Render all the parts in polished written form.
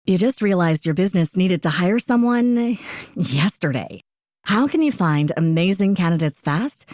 You just realized your business needed to hire someone yesterday. How can you find amazing candidates fast?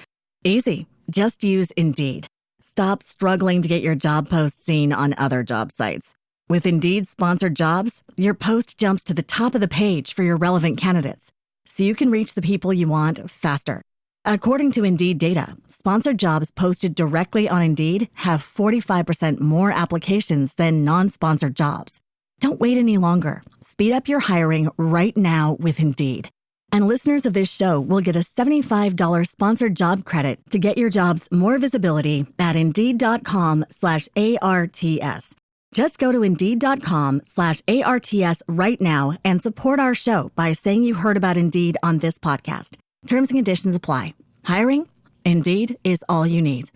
Easy. Just use Indeed. Stop struggling to get your job post seen on other job sites. With Indeed sponsored jobs, your post jumps to the top of the page for your relevant candidates, so you can reach the people you want faster. According to Indeed data, sponsored jobs posted directly on Indeed have 45% more applications than non-sponsored jobs. Don't wait any longer. Speed up your hiring right now with Indeed. And listeners of this show will get a $75 sponsored job credit to get your jobs more visibility at Indeed.com/ARTS. Just go to Indeed.com/ARTS right now and support our show by saying you heard about Indeed on this podcast. Terms and conditions apply. Hiring? Indeed is all you need.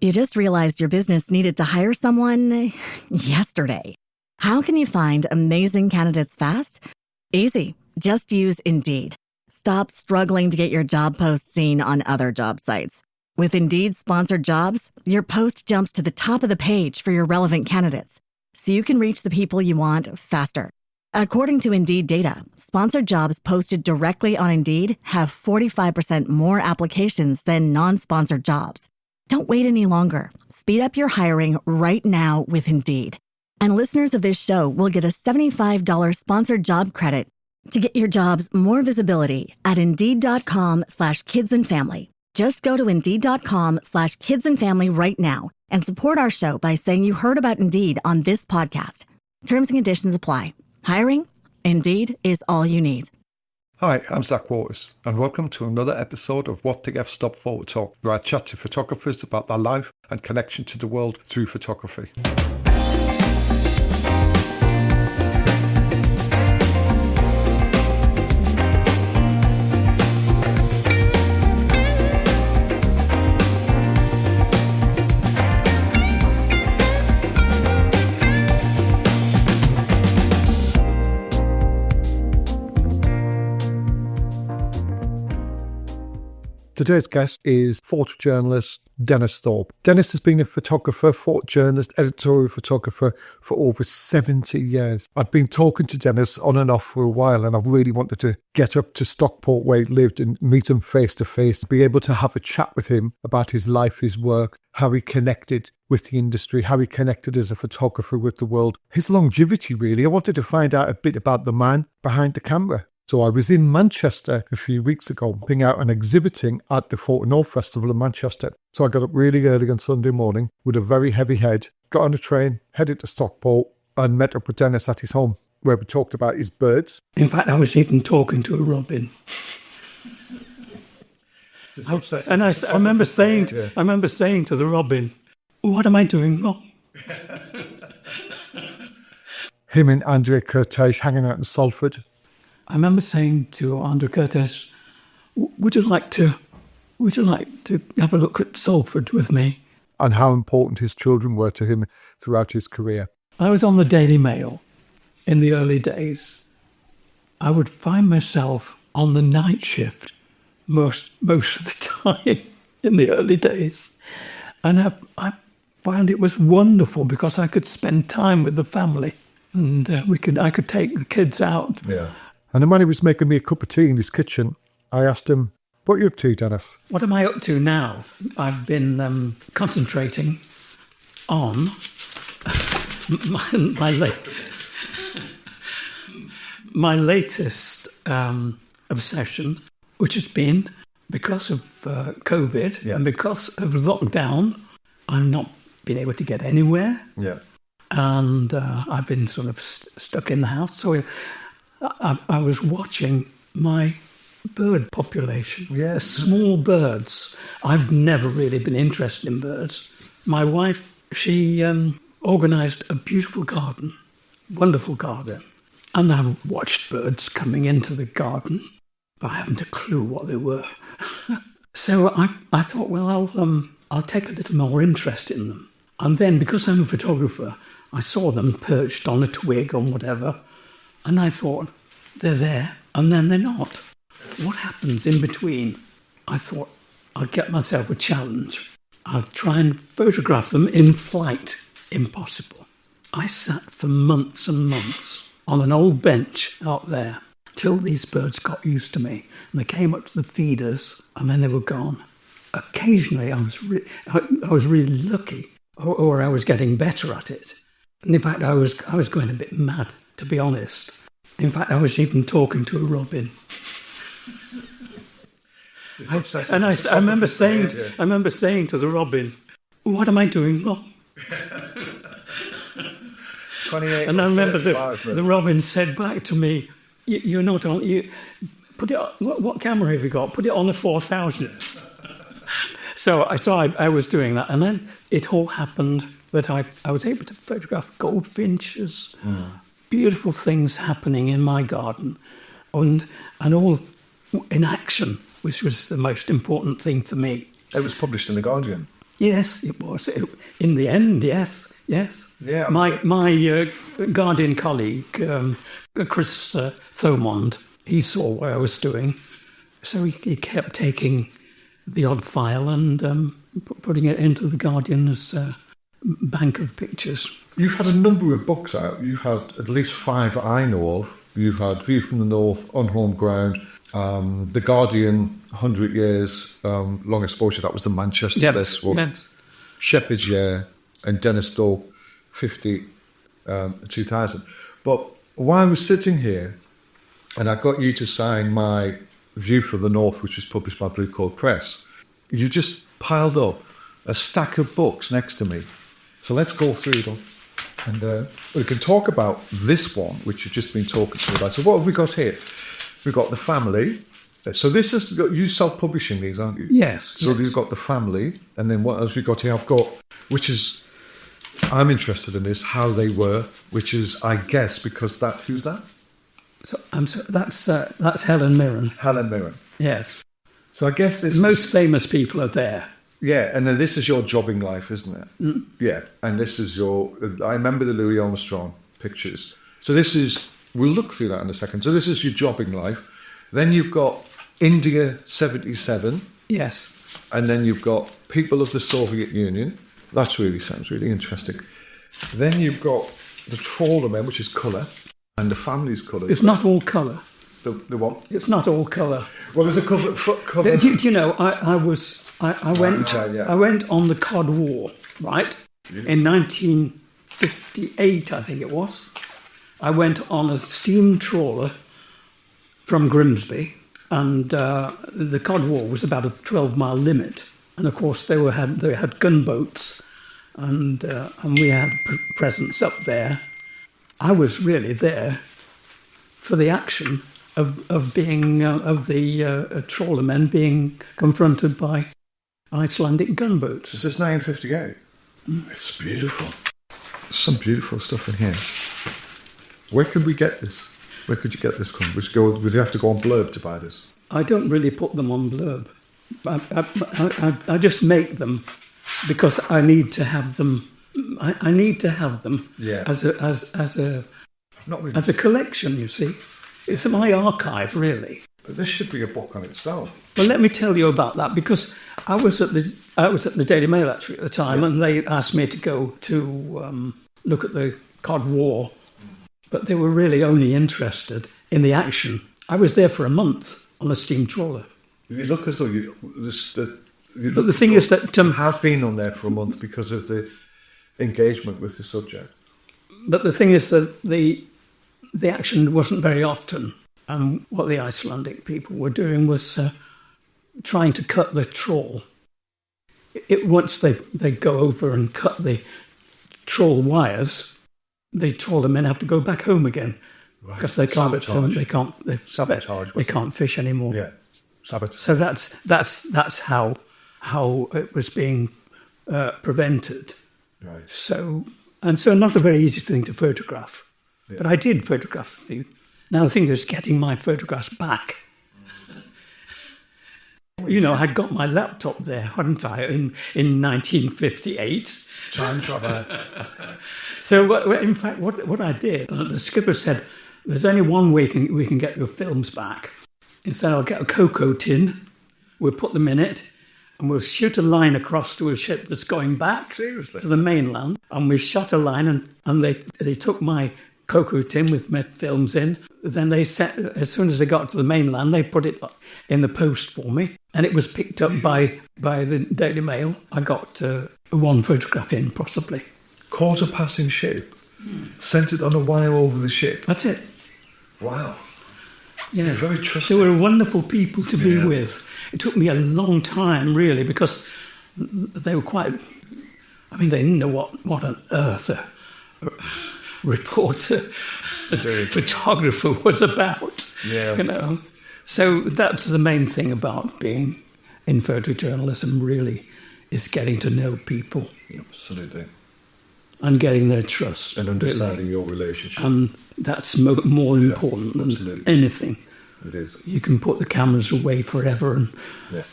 You just realized your business needed to hire someone yesterday. How can you find amazing candidates fast? Easy. Just use Indeed. Stop struggling to get your job post seen on other job sites. With Indeed sponsored jobs, your post jumps to the top of the page for your relevant candidates, so you can reach the people you want faster. According to Indeed data, sponsored jobs posted directly on Indeed have 45% more applications than non-sponsored jobs. Don't wait any longer. Speed up your hiring right now with Indeed. And listeners of this show will get a $75 sponsored job credit to get your jobs more visibility at Indeed.com/kidsandfamily. Just go to Indeed.com/kidsandfamily right now and support our show by saying you heard about Indeed on this podcast. Terms and conditions apply. Hiring? Indeed is all you need. Hi, I'm Zach Waters, and welcome to another episode of WTF-STOP Photo Talk, where I chat to photographers about their life and connection to the world through photography. Today's guest is photojournalist Denis Thorpe. Denis has been a photographer, photojournalist, editorial photographer for over 70 years. I've been talking to Denis on and off for a while, and I really wanted to get up to Stockport where he lived and meet him face to face, be able to have a chat with him about his life, his work, how he connected with the industry, how he connected as a photographer with the world, his longevity really. I wanted to find out a bit about the man behind the camera. So I was in Manchester a few weeks ago, being out and exhibiting at the Photo North Festival in Manchester. So I got up really early on Sunday morning with a very heavy head, got on a train, headed to Stockport and met up with Denis at his home, where we talked about his birds. In fact, I was even talking to a robin. And I remember saying to the robin, "What am I doing wrong?" Him and Andre Curtage hanging out in Salford. I remember saying to Andre Curtis, would you like to have a look at Salford with me? And how important his children were to him throughout his career. I was on the Daily Mail in the early days. I would find myself on the night shift most of the time in the early days. And I found it was wonderful because I could spend time with the family and I could take the kids out. Yeah. And then when he was making me a cup of tea in his kitchen, I asked him, "What are you up to, Denis?" What am I up to now? I've been concentrating on my latest obsession, which has been because of COVID and because of lockdown. I've not been able to get anywhere. Yeah. And I've been sort of stuck in the house. So I was watching my bird population, small birds. I've never really been interested in birds. My wife, she organised a beautiful garden, wonderful garden. And I watched birds coming into the garden, but I haven't a clue what they were. So I thought, well, I'll take a little more interest in them. And then, because I'm a photographer, I saw them perched on a twig or whatever. And I thought, they're there, and then they're not. What happens in between? I thought, I'll get myself a challenge. I'll try and photograph them in flight. Impossible. I sat for months and months on an old bench out there till these birds got used to me. And they came up to the feeders and then they were gone. Occasionally I was really lucky, or I was getting better at it. And in fact, I was going a bit mad, to be honest. In fact, I was even talking to a robin. I remember saying to the robin, "What am I doing wrong?" 28. And I remember the robin said back to me, "You're not on. You put it. What camera have you got? Put it on the 4000." So I was doing that, and then it all happened that I was able to photograph goldfinches, beautiful things happening in my garden, and all in action, which was the most important thing for me. It was published in The Guardian. Yes, it was. In the end, yes. Yeah. My Guardian colleague, Chris Thomond, he saw what I was doing, so he kept taking the odd file and putting it into the Guardian as a bank of pictures. You've had a number of books out. You've had at least 5 I know of. You've had View from the North, On Home Ground, The Guardian, 100 Years, Long Exposure. That was the Manchester list. Yes. Shepherd's Year, and Denis Thorpe, 2000. But while I was sitting here, and I got you to sign my View from the North, which was published by Blue Coat Press, you just piled up a stack of books next to me. So let's go through them. And we can talk about this one, which you've just been talking to me about. So what have we got here? We've got The Family. So this is, you self-publishing these, aren't you? Yes. So you've got The Family. And then what else we got here? I've got, which is, I'm interested in this, How They Were, which is, I guess, because that, who's that? So that's Helen Mirren. Helen Mirren. Yes. So I guess this... The most famous people are there. Yeah, and then this is your jobbing life, isn't it? Mm. Yeah, and this is your... I remember the Louis Armstrong pictures. So this is... We'll look through that in a second. So this is your jobbing life. Then you've got India 77. Yes. And then you've got People of the Soviet Union. That sounds really interesting. Then you've got The Trawler Men, which is colour, and The Family's colour. It's not all colour. The what? It's not all colour. Well, there's a cover. Do you know, I went on the Cod War, right? In 1958, I think it was. I went on a steam trawler from Grimsby, and the Cod War was about a 12-mile limit. And of course, they had gunboats, and we had presence up there. I was really there for the action of the trawlermen being confronted by Icelandic gunboats. This is 1958. It's beautiful. There's some beautiful stuff in here. Where could we get this? Where could you get this? Would you have to go on Blurb to buy this? I don't really put them on Blurb. I just make them because I need to have them. I need to have them as a collection. You see, it's my archive, really. But this should be a book on itself. Well, let me tell you about that, because I was at the Daily Mail actually at the time, and they asked me to go to look at the Cod War, but they were really only interested in the action. I was there for a month on a steam trawler. You look as though but the thing is that you have been on there for a month because of the engagement with the subject. But the thing is that the action wasn't very often. And what the Icelandic people were doing was trying to cut the trawl. Once they go over and cut the trawl wires, the trawlermen have to go back home again because they can't fish anymore. Yeah, sabotage. So that's how it was being prevented. Right. So not a very easy thing to photograph, but I did photograph the. Now the thing is getting my photographs back. You know, I'd got my laptop there, hadn't I, in 1958. Time traveller. So, in fact, what I did, the skipper said, there's only one way we can get your films back. He said, I'll get a cocoa tin, we'll put them in it, and we'll shoot a line across to a ship that's going back Seriously? to the mainland. And we shot a line, and they took my cocoa tin with my films in. Then they sent, as soon as they got to the mainland, they put it in the post for me, and it was picked up by the Daily Mail. I got one photograph in, possibly. Caught a passing ship, sent it on a wire over the ship. That's it. Wow. Yeah, Very trusting. they were wonderful people to be with. It took me a long time, really, because they were quite... I mean, they didn't know what on earth a reporter, a photographer was about. Yeah. You know. So that's the main thing about being in photojournalism, really, is getting to know people. Absolutely. And getting their trust. And understanding your relationship. And that's more important than anything. It is. You can put the cameras away forever,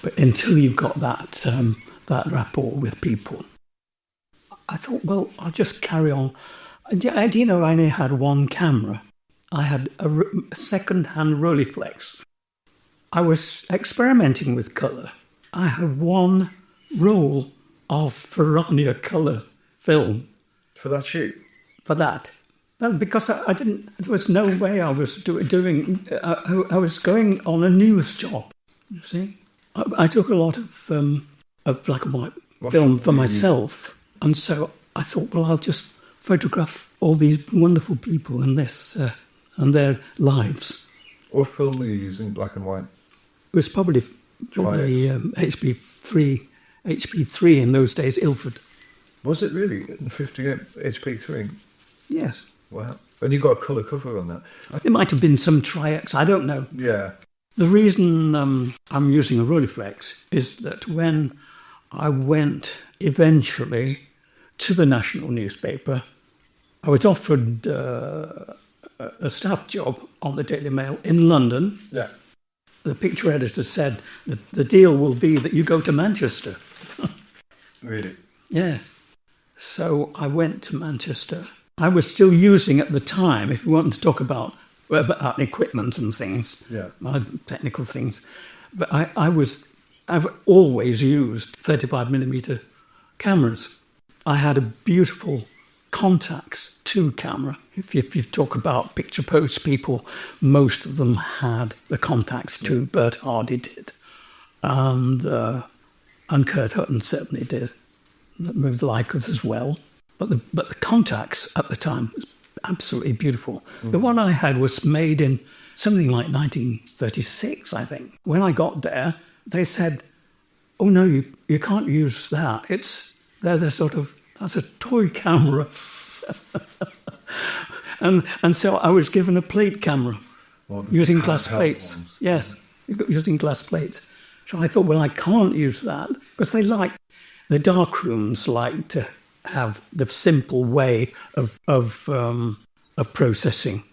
but until you've got that rapport with people. I thought, well, I'll just carry on. I only had one camera. I had a second-hand Rolleiflex. I was experimenting with colour. I had one roll of Ferrania colour film. For that shoot? For that. Well, because I didn't, there was no way I was doing, I was going on a news job, you see. I took a lot of black and white film for myself. And so I thought, well, I'll just photograph all these wonderful people and and their lives. What film were you using, black and white? It was probably HP3 in those days, Ilford. Was it really? 58 HP3? Yes. Wow. And you got a colour cover on that? It might have been some Tri-X, I don't know. Yeah. The reason I'm using a Rolleiflex is that when I went eventually to the national newspaper, I was offered a staff job on the Daily Mail in London. Yeah. The picture editor said that the deal will be that you go to Manchester. Really? Yes. So I went to Manchester. I was still using at the time, if you want to talk about equipment and things, technical things, but I've always used 35mm cameras. I had a beautiful Contax 2 camera. If you talk about picture post people, most of them had the Contax 2. Bert Hardy did, and Kurt Hutton certainly did. With Leicas as well. But the Contax at the time was absolutely beautiful. The one I had was made in something like 1936, I think. When I got there, they said, "Oh no, you can't use that. That's a toy camera." and so I was given a plate camera using glass plates. Ones. Yes, using glass plates. So I thought, well, I can't use that because the dark rooms like to have the simple way of processing.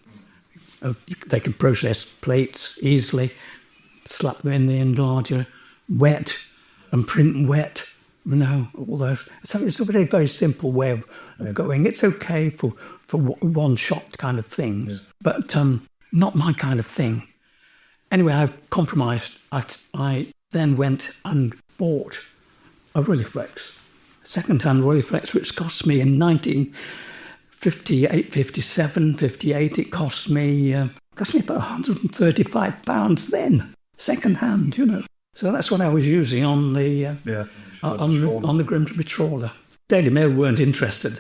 They can process plates easily, slap them in the enlarger, wet, and print wet. You know, all those. So it's a very, very simple way of going. It's okay for one-shot kind of things, but not my kind of thing. Anyway, I've compromised. I then went and bought a Rolleiflex, second-hand Rolleiflex, which cost me in 1958, 57, 58. It cost me about £135 then, second-hand, you know. So that's what I was using on the on the Grimsby trawler. Daily Mail weren't interested,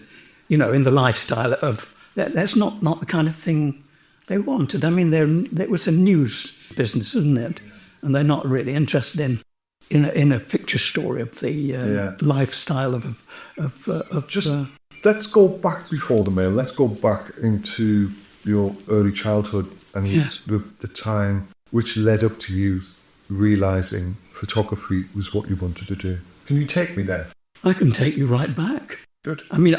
you know, in the lifestyle of that's not the kind of thing they wanted. I mean, it was a news business, isn't it? And they're not really interested in a picture story of the lifestyle of Let's go back before the Mail. Let's go back into your early childhood and the time which led up to you realising photography was what you wanted to do. Can you take me there? I can take you right back. Good. I mean,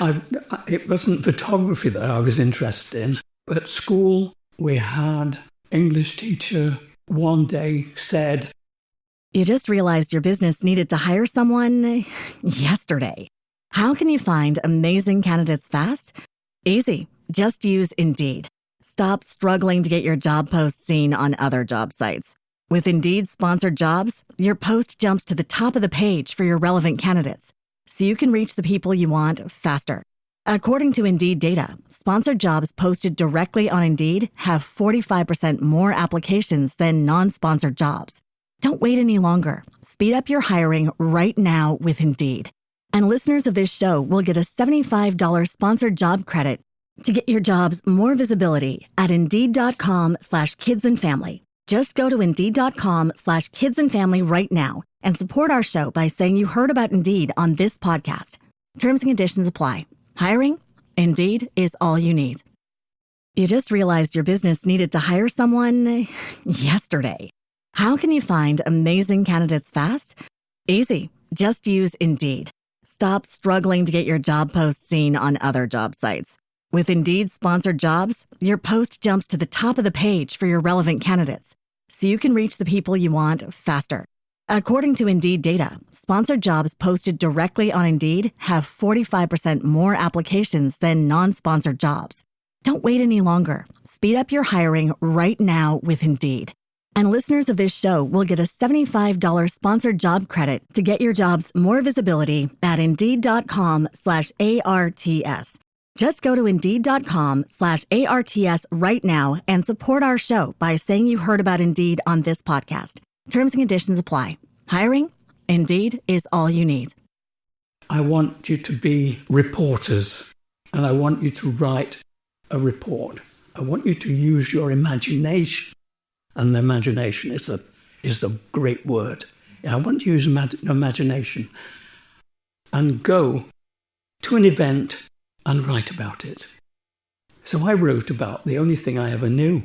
it wasn't photography that I was interested in. At school, we had English teacher one day said, "You just realized your business needed to hire someone yesterday. How can you find amazing candidates fast? Easy. Just use Indeed. Stop struggling to get your job post seen on other job sites. With Indeed sponsored jobs, your post jumps to the top of the page for your relevant candidates, so you can reach the people you want faster. According to Indeed data, sponsored jobs posted directly on Indeed have 45% more applications than non-sponsored jobs. Don't wait any longer. Speed up your hiring right now with Indeed. And listeners of this show will get a $75 sponsored job credit to get your jobs more visibility at Indeed.com/kidsandfamily. Just go to Indeed.com/kidsandfamily right now and support our show by saying you heard about Indeed on this podcast. Terms and conditions apply. Hiring? Indeed is all you need. You just realized your business needed to hire someone yesterday. How can you find amazing candidates fast? Easy. Just use Indeed. Stop struggling to get your job post seen on other job sites. With Indeed sponsored jobs, your post jumps to the top of the page for your relevant candidates, so you can reach the people you want faster. According to Indeed data, sponsored jobs posted directly on Indeed have 45% more applications than non-sponsored jobs. Don't wait any longer. Speed up your hiring right now with Indeed. And listeners of this show will get a $75 sponsored job credit to get your jobs more visibility at Indeed.com/ARTS. Just go to Indeed.com/ARTS right now and support our show by saying you heard about Indeed on this podcast. Terms and conditions apply. Hiring? Indeed is all you need. I want you to be reporters, and I want you to write a report. I want you to use your imagination, and the imagination is a great word. I want you to use imagination and go to an event and write about it. So I wrote about the only thing I ever knew,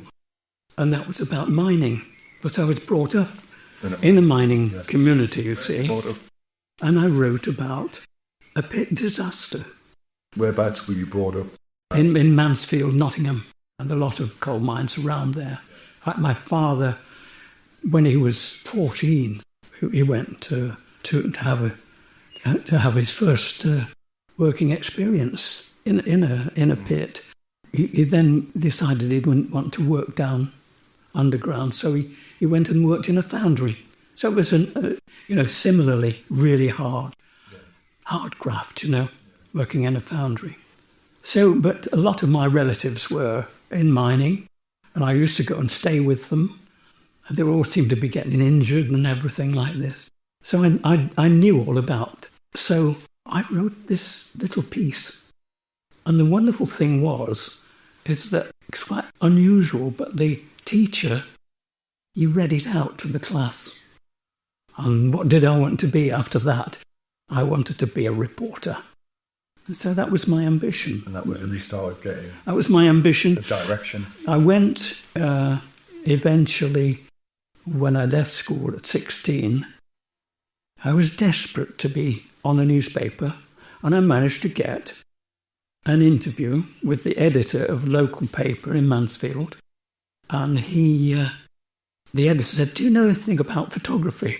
and that was about mining. But I was brought up in a mining community, you see, and I wrote about a pit disaster. Whereabouts were you brought up? In Mansfield, Nottingham, and a lot of coal mines around there. My father, when he was 14, he went to have his first working experience in a pit. He then decided he wouldn't want to work down underground, so he went and worked in a foundry. So it was similarly really hard graft, working in a foundry. So, but a lot of my relatives were in mining, and I used to go and stay with them. They all seemed to be getting injured and everything like this. So I knew all about. So I wrote this little piece. And the wonderful thing is that it's quite unusual, but the teacher, he read it out to the class. And what did I want to be after that? I wanted to be a reporter. And so that was my ambition. And that really started getting... That was my ambition. The direction. I went eventually, when I left school at 16, I was desperate to be on a newspaper, and I managed to get an interview with the editor of a local paper in Mansfield. And the editor said, "Do you know anything about photography?"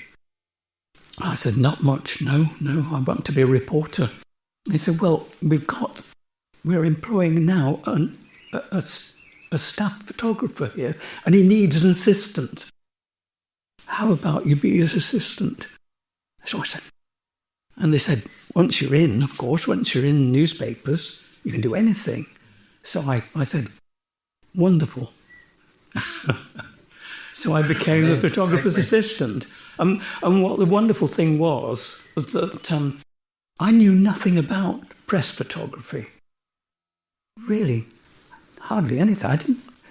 I said, "Not much, no, I want to be a reporter." He said, "Well, we're employing now a staff photographer here, and he needs an assistant. How about you be his assistant?" So I said, and they said, once you're in newspapers, you can do anything. So I said, wonderful. So I became the photographer's assistant. And what the wonderful thing was that I knew nothing about press photography. Really, hardly anything. I'd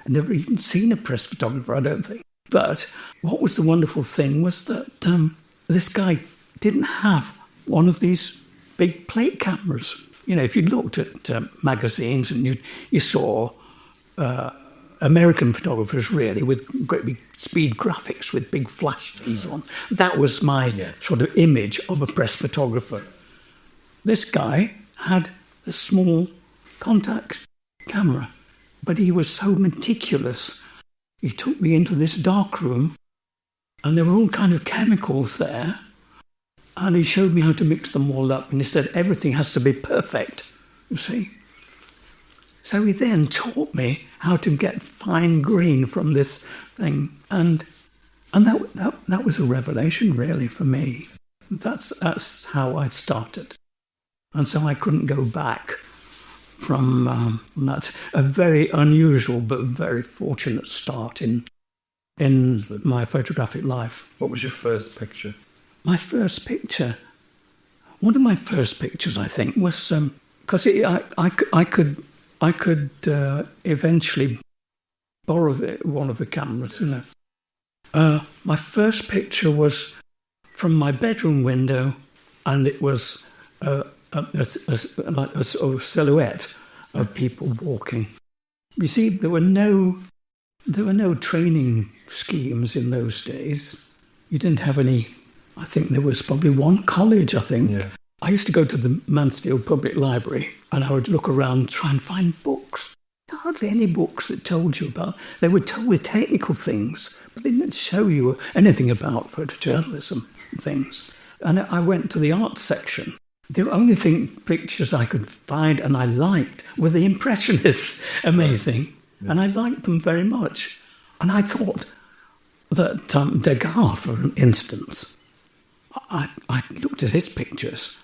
never even seen a press photographer, I don't think. But what was the wonderful thing was that this guy didn't have one of these big plate cameras. If you looked at magazines and you saw American photographers really with great big speed graphics with big flash keys on. That was my sort of image of a press photographer. This guy had a small contact camera, but he was so meticulous. He took me into this dark room, and there were all kind of chemicals there, and he showed me how to mix them all up, and he said everything has to be perfect, you see. So he then taught me how to get fine grain from this thing, and that was a revelation really for me. That's how I started, and so I couldn't go back. from that. A very unusual but very fortunate start in my photographic life. What was your first picture? My first picture, one of my first pictures, I think, was because I could eventually borrow one of the cameras. You know, my first picture was from my bedroom window, and it was like a sort of silhouette of people walking. You see, there were no training schemes in those days. You didn't have any. I think there was probably one college, I think. Yeah. I used to go to the Mansfield Public Library and I would look around, try and find books. Hardly any books that told you about. They would tell you technical things, but they didn't show you anything about photojournalism and things. And I went to the arts section. The only pictures I could find and I liked were the Impressionists. Amazing. Yeah. And I liked them very much. And I thought that Degas, for instance, I looked at his pictures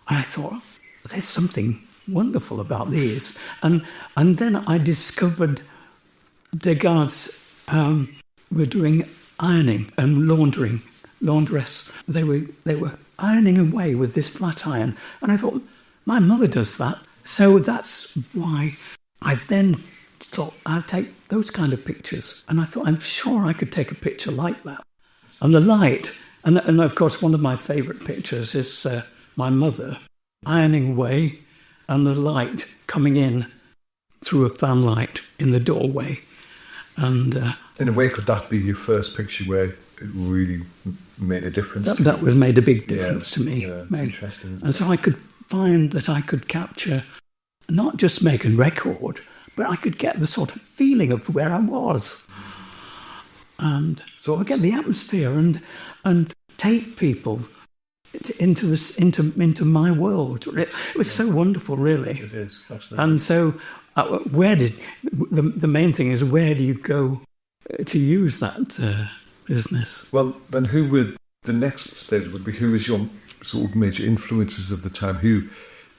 and I thought, there's something wonderful about these. And then I discovered Degas were doing ironing and laundress. They were ironing away with this flat iron. And I thought, my mother does that. So that's why I then thought, I'll take those kind of pictures. And I thought, I'm sure I could take a picture like that. And the light, and of course, one of my favourite pictures is my mother ironing away and the light coming in through a fan light in the doorway. And in a way, could that be your first picture where it really made a difference? That made a big difference to me. Yeah, interesting. And so I could find that I could capture, not just make a record, but I could get the sort of feeling of where I was. And so I get the atmosphere and take people into my world. It was so wonderful, really. It is, absolutely. And so the main thing is, where do you go to use that business? Well, then the next stage would be, who was your sort of major influences of the time? Who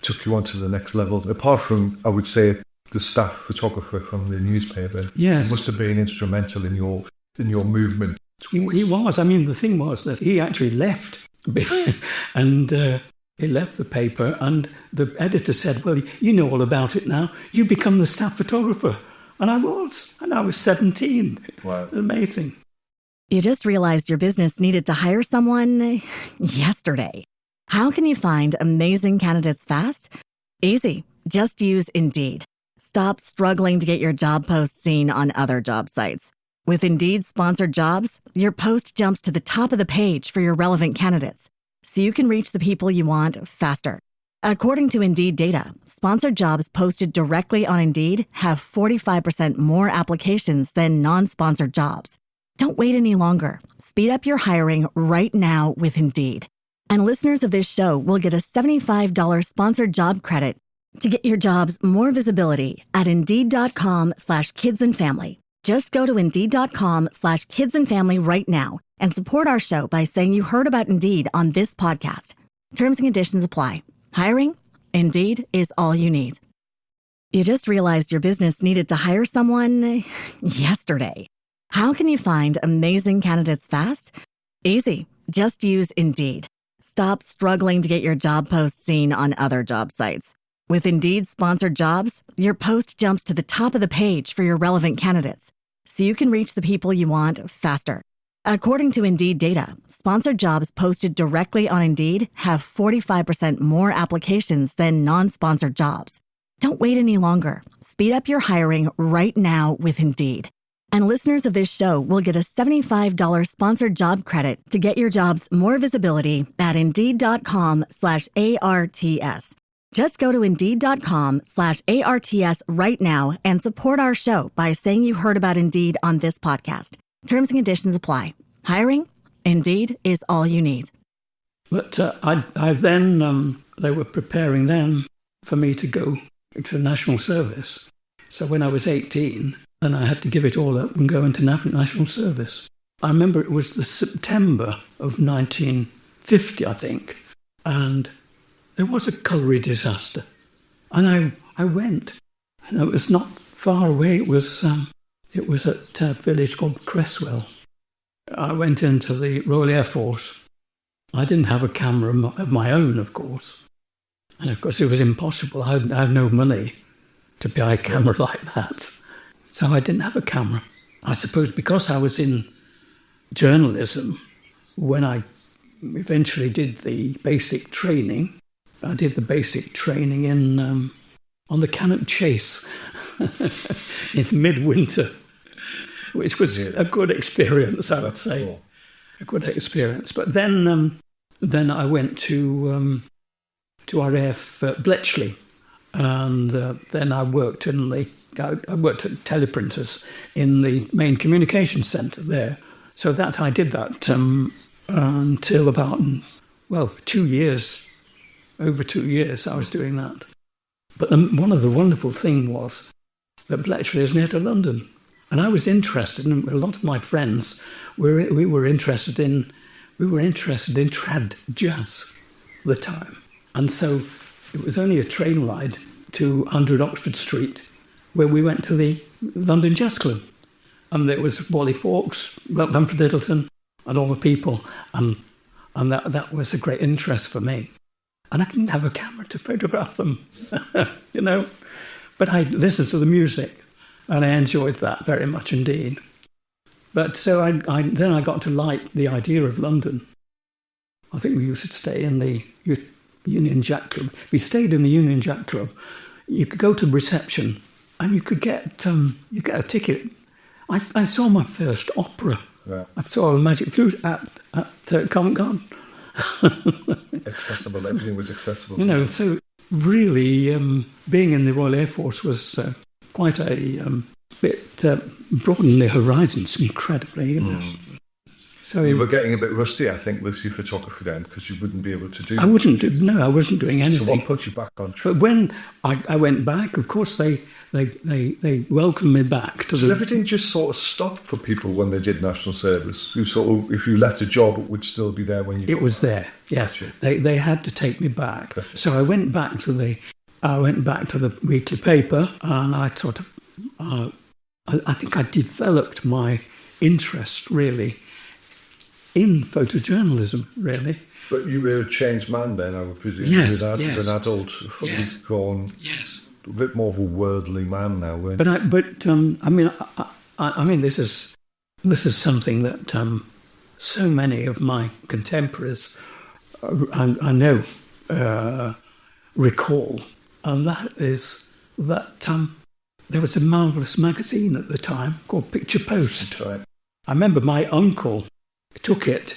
took you on to the next level? Apart from, I would say, the staff photographer from the newspaper. Yes. He must have been instrumental in your movement. He was. I mean, the thing was that he actually left. And he left the paper, and the editor said, well, you know all about it now. You become the staff photographer. And I was 17. Wow. Amazing. You just realized your business needed to hire someone yesterday. How can you find amazing candidates fast? Easy. Just use Indeed. Stop struggling to get your job post seen on other job sites. With Indeed sponsored jobs, your post jumps to the top of the page for your relevant candidates, so you can reach the people you want faster. According to Indeed data, sponsored jobs posted directly on Indeed have 45% more applications than non-sponsored jobs. Don't wait any longer. Speed up your hiring right now with Indeed. And listeners of this show will get a $75 sponsored job credit to get your jobs more visibility at Indeed.com/kidsandfamily. Just go to Indeed.com/kidsandfamily right now and support our show by saying you heard about Indeed on this podcast. Terms and conditions apply. Hiring? Indeed is all you need. You just realized your business needed to hire someone yesterday. How can you find amazing candidates fast? Easy. Just use Indeed. Stop struggling to get your job post seen on other job sites. With Indeed sponsored jobs, your post jumps to the top of the page for your relevant candidates, so you can reach the people you want faster. According to Indeed data, sponsored jobs posted directly on Indeed have 45% more applications than non-sponsored jobs. Don't wait any longer. Speed up your hiring right now with Indeed. And listeners of this show will get a $75 sponsored job credit to get your jobs more visibility at Indeed.com/ARTS. Just go to Indeed.com/ARTS right now and support our show by saying you heard about Indeed on this podcast. Terms and conditions apply. Hiring? Indeed is all you need. But I then, they were preparing then for me to go to national service. So when I was 18, then I had to give it all up and go into national service. I remember it was the September of 1950, I think, and there was a colliery disaster. And I went, and it was not far away. It was at a village called Cresswell. I went into the Royal Air Force. I didn't have a camera of my own, of course. And of course, it was impossible. I had no money to buy a camera like that. So I didn't have a camera. I suppose because I was in journalism, when I eventually did the basic training, I did the basic training in on the Cannock Chase in midwinter, which was a good experience, I would say. Cool. A good experience. But then I went to RAF Bletchley, and then I worked I worked at teleprinters in the main communications centre there. So I did that until about, 2 years. Over 2 years I was doing that. But one of the wonderful things was that Bletchley is near to London. And I was interested, and a lot of my friends, we were interested in trad jazz at the time. And so it was only a train ride to 100 Oxford Street, where we went to the London Jazz Club. And there was Wally Fawkes, Bamford Littleton, and all the people. And that was a great interest for me. And I didn't have a camera to photograph them, But I listened to the music, and I enjoyed that very much indeed. But so then I got to like the idea of London. I think we used to stay in the Union Jack Club. We stayed in the Union Jack Club. You could go to reception, and you could get a ticket. I saw my first opera. Yeah. I saw a Magic Flute at Covent Garden. Accessible, everything was accessible. So really being in the Royal Air Force was quite a bit, broadened the horizons incredibly. So you were getting a bit rusty, I think, with your photography then, because you wouldn't be able to do. I wasn't doing anything. So what put you back on track? But when I went back, of course they welcomed me back to so everything just sort of stopped for people when they did national service. You sort of, if you left a job, it would still be there when you. It was there. Yes, gotcha. They had to take me back. Gotcha. So I went back to the weekly paper, and I sort of, I think I developed my interest really in photojournalism, really. But you were a changed man then, I would presume. Yes, an adult, yes. Gone. Yes. A bit more of a worldly man now, weren't you? I mean, this is something that so many of my contemporaries, I know, recall, and that is that there was a marvellous magazine at the time called Picture Post. That's right. I remember my uncle took it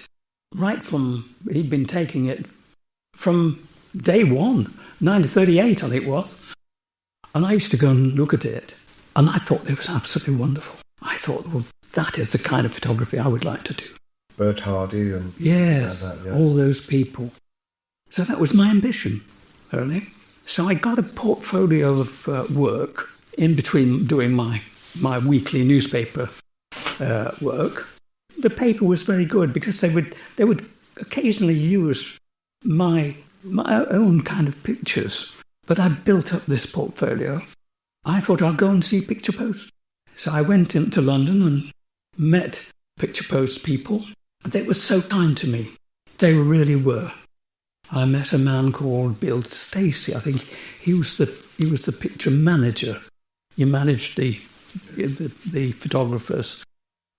he'd been taking it from day one, 1938 I think it was. And I used to go and look at it, and I thought it was absolutely wonderful. I thought, well, that is the kind of photography I would like to do. Bert Hardy and... Yes, all those people. So that was my ambition, really. So I got a portfolio of work in between doing my weekly newspaper work. The paper was very good because they would occasionally use my own kind of pictures. But I built up this portfolio. I thought I'd go and see Picture Post. So I went into London and met Picture Post people. They were so kind to me. They really were. I met a man called Bill Stacey. I think he was the picture manager. He managed the photographers.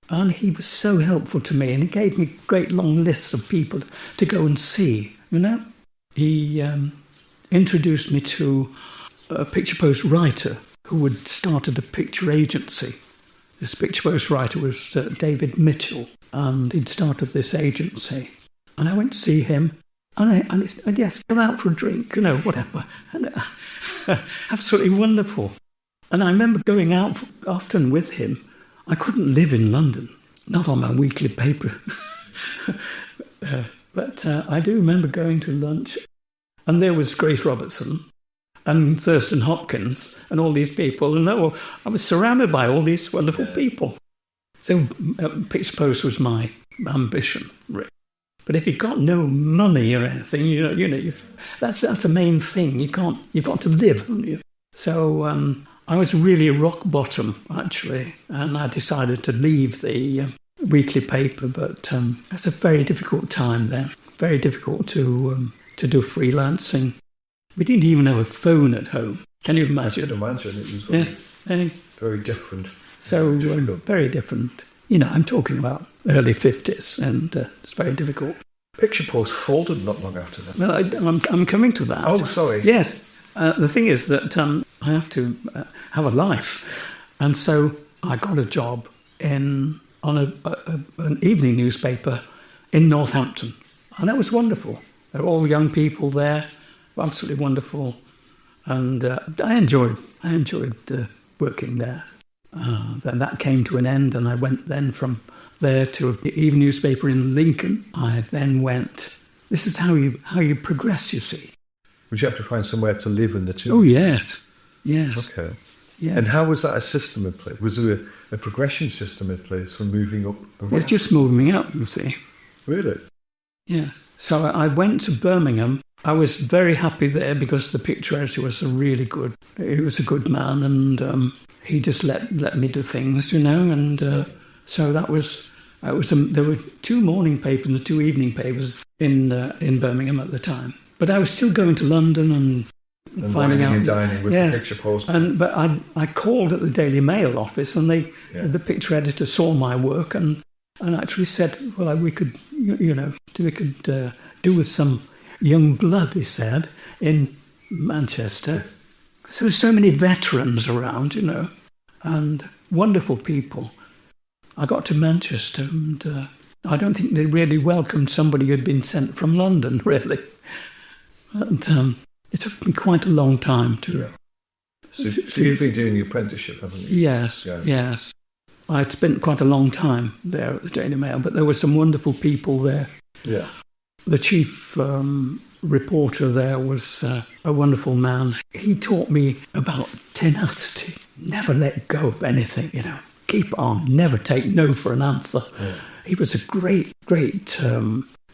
And he was so helpful to me, and he gave me a great long list of people to go and see, He introduced me to a Picture Post writer who had started a picture agency. This Picture Post writer was David Mitchell, and he'd started this agency. And I went to see him, and yes, go out for a drink, whatever. And, absolutely wonderful. And I remember going out often with him. I couldn't live in London, not on my weekly paper. But I do remember going to lunch, and there was Grace Robertson and Thurston Hopkins and all these people. And I was surrounded by all these wonderful people. So Picture Post was my ambition, really. But if you've got no money or anything, that's the main thing. You've got to live, haven't you? So I was really rock bottom, actually, and I decided to leave the weekly paper, but it was a very difficult time then. Very difficult to do freelancing. We didn't even have a phone at home. Can you imagine? I can imagine. It was very different. So very different. I'm talking about early 50s, and it's very difficult. Picture Post folded not long after that. Well, I'm coming to that. Oh, sorry. Yes. The thing is that I have to have a life. And so I got a job on an evening newspaper in Northampton. And that was wonderful. There were all young people there, absolutely wonderful. And I enjoyed working there. Then that came to an end, and I went then from there to the evening newspaper in Lincoln. I then went. This is how you progress, you see. Would you have to find somewhere to live in the two? Oh, yes. Okay. Yeah. And how was that a system in place? Was there a progression system in place for moving up? It's just moving up, you see. Really? Yes. So I went to Birmingham. I was very happy there because the picture editor was he was a good man, and he just let me do things, and so that was there were 2 morning papers and 2 evening papers in Birmingham at the time. But I was still going to London and finding out. And dining with the Picture Post. But I called at the Daily Mail office, and the picture editor saw my work and actually said, well, we could do with some young blood, he said, in Manchester. So there's so many veterans around, and wonderful people. I got to Manchester, and I don't think they really welcomed somebody who had been sent from London, really. And it took me quite a long time to... Yeah. So you've been doing your apprenticeship, haven't you? Yes. I'd spent quite a long time there at the Daily Mail, but there were some wonderful people there. Yeah. The chief reporter there was a wonderful man. He taught me about tenacity. Never let go of anything, Keep on, never take no for an answer. Yeah. He was a great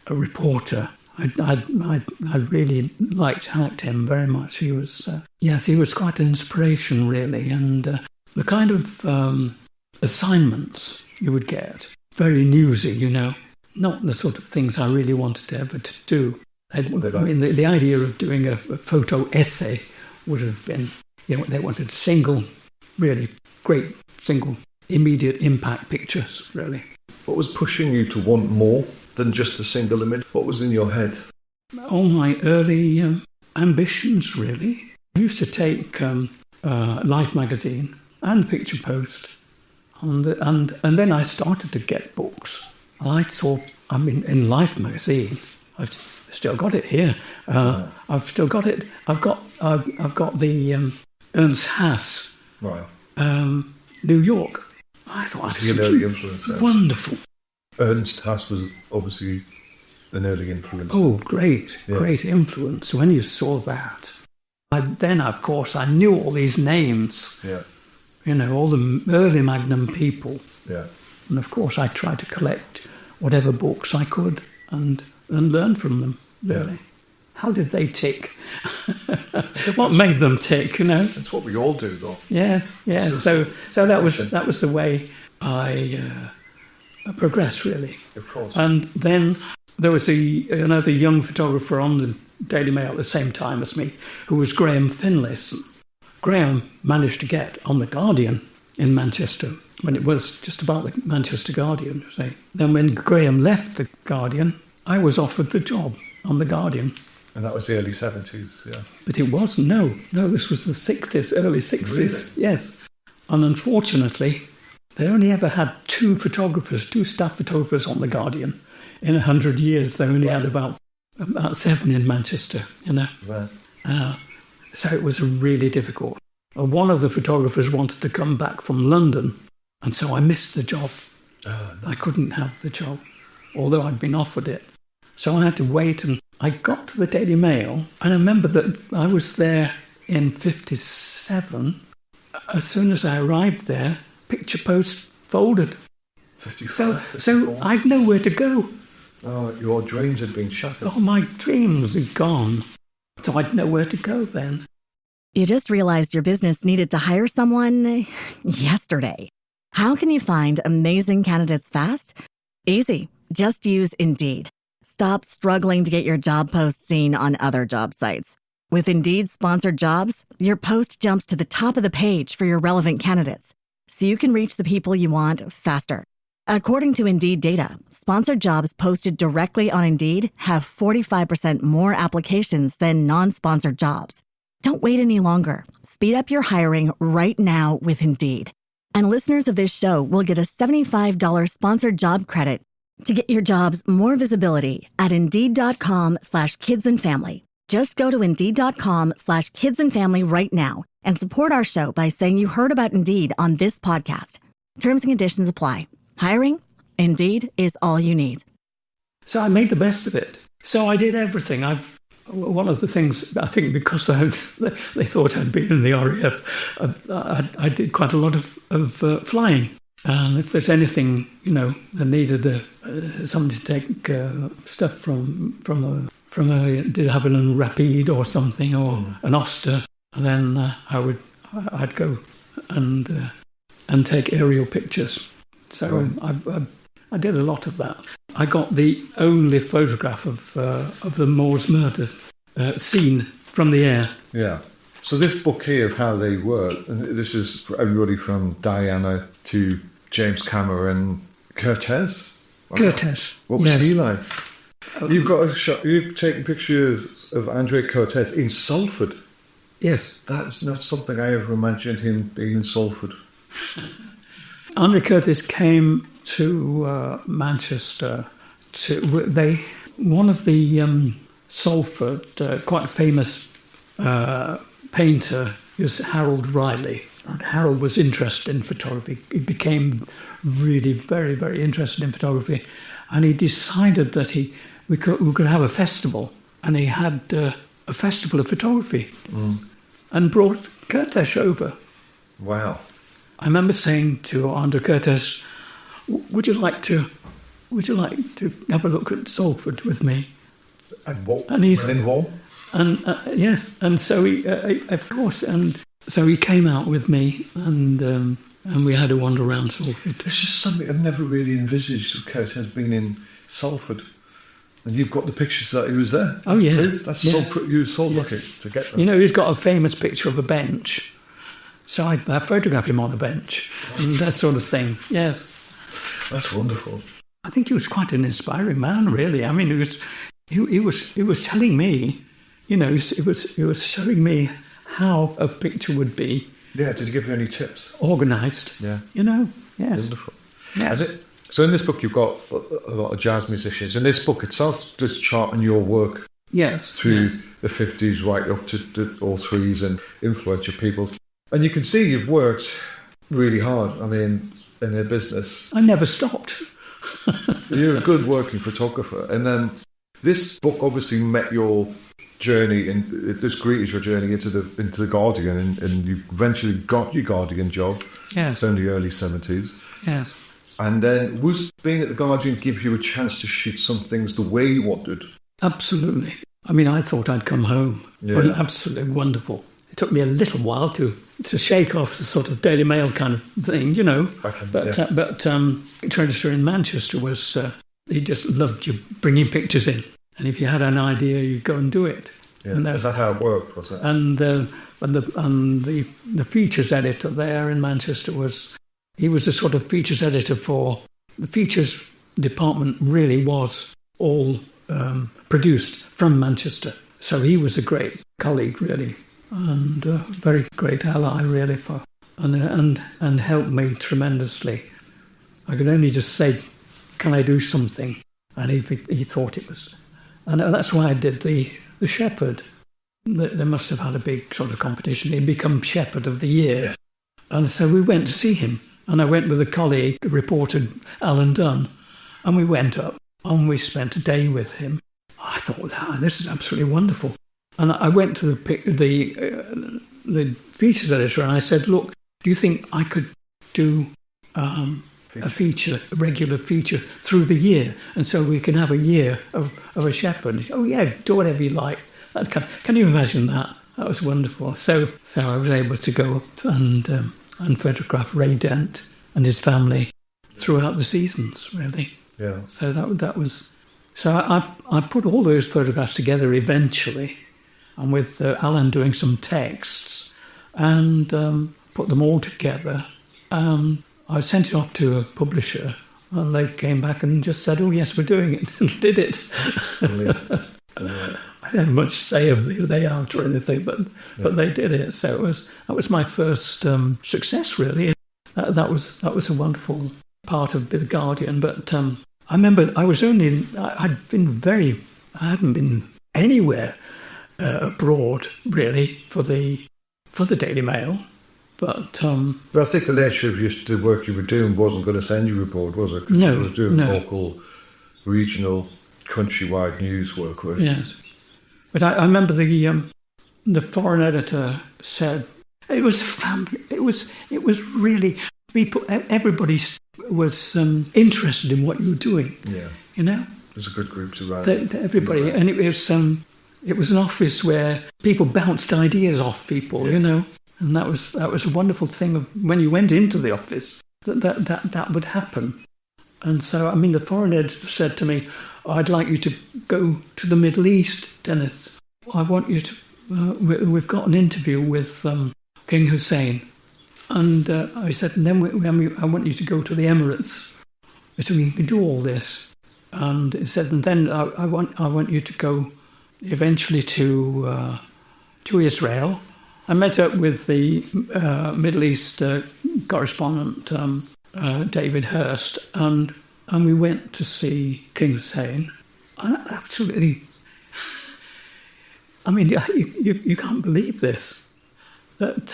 reporter. I really liked him very much. He was, he was quite an inspiration, really. And the kind of assignments you would get, very newsy, not the sort of things I really wanted ever to do. The idea of doing a photo essay would have been, they wanted really great single immediate impact pictures, really. What was pushing you to want more than just a single image? What was in your head? All my early ambitions, really. I used to take Life magazine and Picture Post, and then I started to get books. In Life magazine, I've still got it here. I've still got it. I've got the Ernst Haas, right? New York. I thought it was wonderful. Ernst Haas was obviously an early influence. Oh, great influence. When you saw that, then of course I knew all these names. Yeah. All the early Magnum people. Yeah. And of course I tried to collect whatever books I could and learn from them, really. Yeah. How did they tick? What made them tick, That's what we all do, though. Yes. So that was the way I progressed, really. Of course. And then there was another young photographer on the Daily Mail at the same time as me, who was Graham Finlayson. Graham managed to get on the Guardian in Manchester when it was just about the Manchester Guardian, say. Then when Graham left the Guardian, I was offered the job on the Guardian. And that was the early 70s, yeah. But it wasn't, no, this was the 60s, early 60s. Really? Yes. And unfortunately, they only ever had 2 staff photographers on the Guardian. In 100 years, they only had about 7 in Manchester, Right. So it was really difficult. One of the photographers wanted to come back from London, and so I missed the job. No. I couldn't have the job, although I'd been offered it. So I had to wait, and I got to the Daily Mail, and I remember that I was there in 57. As soon as I arrived there, Picture Post folded. 55. So I've nowhere to go. Oh, your dreams had been shattered. Oh, my dreams had gone. So I'd nowhere to go then. You just realized your business needed to hire someone yesterday. How can you find amazing candidates fast? Easy. Just use Indeed. Stop struggling to get your job post seen on other job sites. With Indeed sponsored jobs, your post jumps to the top of the page for your relevant candidates, so you can reach the people you want faster. According to Indeed data, sponsored jobs posted directly on Indeed have 45% more applications than non-sponsored jobs. Don't wait any longer. Speed up your hiring right now with Indeed. And listeners of this show will get a $75 sponsored job credit to get your jobs more visibility at Indeed.com/kidsandfamily. Just go to Indeed.com/kidsandfamily right now and support our show by saying you heard about Indeed on this podcast. Terms and conditions apply. Hiring? Indeed is all you need. So I made the best of it. So I did everything. One of the things, I think because they thought I'd been in the RAF, I did quite a lot of flying. And if there's anything, that needed somebody to take stuff from did have an Rapide or something, or an Oster, and then I'd go and take aerial pictures. So I did a lot of that. I got the only photograph of the Moors murders seen from the air. Yeah. So this book here of how they work, and this is for everybody from Diana to James Cameron, Curtis. Curtis. What was he like? You've got a shot. You've taken pictures of Andre Curtis in Salford. Yes. That's not something I ever imagined him being in Salford. Andre Curtis came to Manchester. One of the Salford, quite famous painter, is Harold Riley. And Harold was interested in photography. He became really very, very interested in photography, and he decided that we could have a festival, and he had a festival of photography, and brought Curtis over. Wow! I remember saying to Andre Curtis, "Would you like to have a look at Salford with me?" And he's involved. And yes, and so he, of course, and so he came out with me, and we had a wander around Salford. This is something I've never really envisaged. Curtis has been in Salford, and you've got the pictures that he was there. Oh yes, that's so pretty. You were so lucky to get them. He's got a famous picture of a bench, so I photographed him on a bench and that sort of thing. Yes, that's wonderful. I think he was quite an inspiring man, really. I mean, he was telling me, he was showing me how a picture would be. Yeah, did he give you any tips? Organised. Yeah. Yes. Wonderful. Yeah. Is it? So in this book you've got a lot of jazz musicians. And this book itself does chart on your work. Yes. Through the 50s right up to the all threes and influential people. And you can see you've worked really hard, in their business. I never stopped. You're a good working photographer. And then this book obviously met your journey, and this greeted your journey into the Guardian, and you eventually got your Guardian job. Yes. In the early 70s. Yes. And then was being at the Guardian give you a chance to shoot some things the way you wanted? Absolutely. I thought I'd come home. Yeah. Well, absolutely wonderful. It took me a little while to shake off the sort of Daily Mail kind of thing, But Treasurer in Manchester was, he just loved you bringing pictures in. And if you had an idea, you'd go and do it. Yeah. And, is that how it worked, was it? And the features editor there in Manchester he was a sort of features editor for the features department. Really was all produced from Manchester. So he was a great colleague, really, and a very great ally, really, and helped me tremendously. I could only just say, "Can I do something?" And he thought it was. And that's why I did the Shepherd. They must have had a big sort of competition. He'd become Shepherd of the Year. Yes. And so we went to see him. And I went with a colleague, reporter Alan Dunn. And we went up and we spent a day with him. I thought, this is absolutely wonderful. And I went to the features editor and I said, "Look, do you think I could do a regular feature through the year, and so we can have a year of a Shepherd?" "Oh yeah, do whatever you like." Can you imagine that? That was wonderful. So I was able to go up and photograph Ray Dent and his family throughout the seasons, really. Yeah. So that was... So I put all those photographs together eventually, and with Alan doing some texts, and put them all together. I sent it off to a publisher, and they came back and just said, "Oh yes, we're doing it," and did it. I didn't have much say of the layout or anything, but they did it. So that was my first success, really. That was a wonderful part of The Guardian. But I remember I hadn't been anywhere abroad really for the Daily Mail. But I think the nature of the work you were doing wasn't going to send you abroad, was it? 'Cause No, you were doing no. local, regional, countrywide news work, weren't you? yes, but I remember the foreign editor said it was family. It was really people. Everybody was interested in what you were doing. Yeah, you know, it was a good group to run. Everybody, and it was an office where people bounced ideas off people. You know. And that was a wonderful thing of when you went into the office that would happen. And so, I mean, the foreign editor said to me, "I'd like you to go to the Middle East, Dennis. I want you to. We've got an interview with King Hussein." And I said, "And then I want you to go to the Emirates." I said, "You can do all this." And he said, "And then I want you to go eventually to Israel." I met up with the Middle East correspondent, David Hurst, and we went to see King Hussein. Absolutely, I mean, you can't believe this, that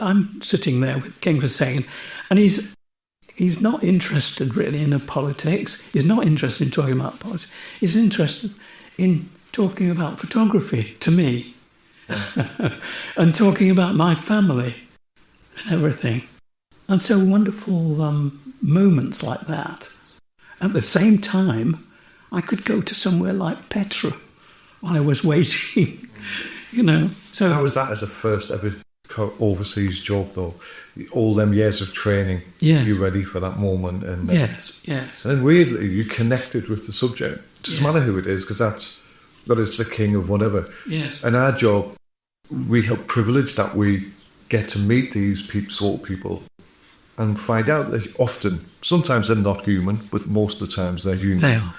I'm sitting there with King Hussein, and he's not interested really in the politics. He's not interested in talking about politics. He's interested in talking about photography to me. And talking about my family and everything. And so wonderful moments like that. At the same time, I could go to somewhere like Petra while I was waiting, you know. So how was that as a first ever overseas job, though? All them years of training, you ready for that moment? And yes. And weirdly, you connected with the subject. It doesn't matter who it is, because that it's the king of whatever. Yes. And our job, we have privilege that we get to meet these sort of people and find out that sometimes they're not human, but most of the times they're human. They are.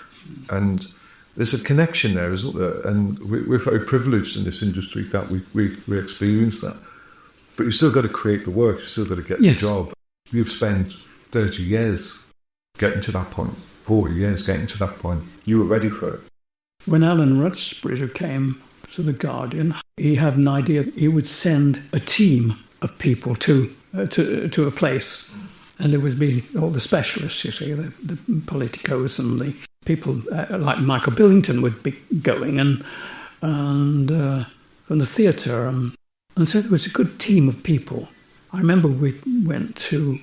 And there's a connection there, isn't there? And we're very privileged in this industry that we experience that. But you've still got to create the work, you've still got to get the job. You've spent 30 years getting to that point, 40 years getting to that point. You were ready for it. When Alan Rutsbridger came to The Guardian, he had an idea that he would send a team of people to a place, and there would be all the specialists, you see, the politicos and the people like Michael Billington would be going, and from the theatre, and so there was a good team of people. I remember we went to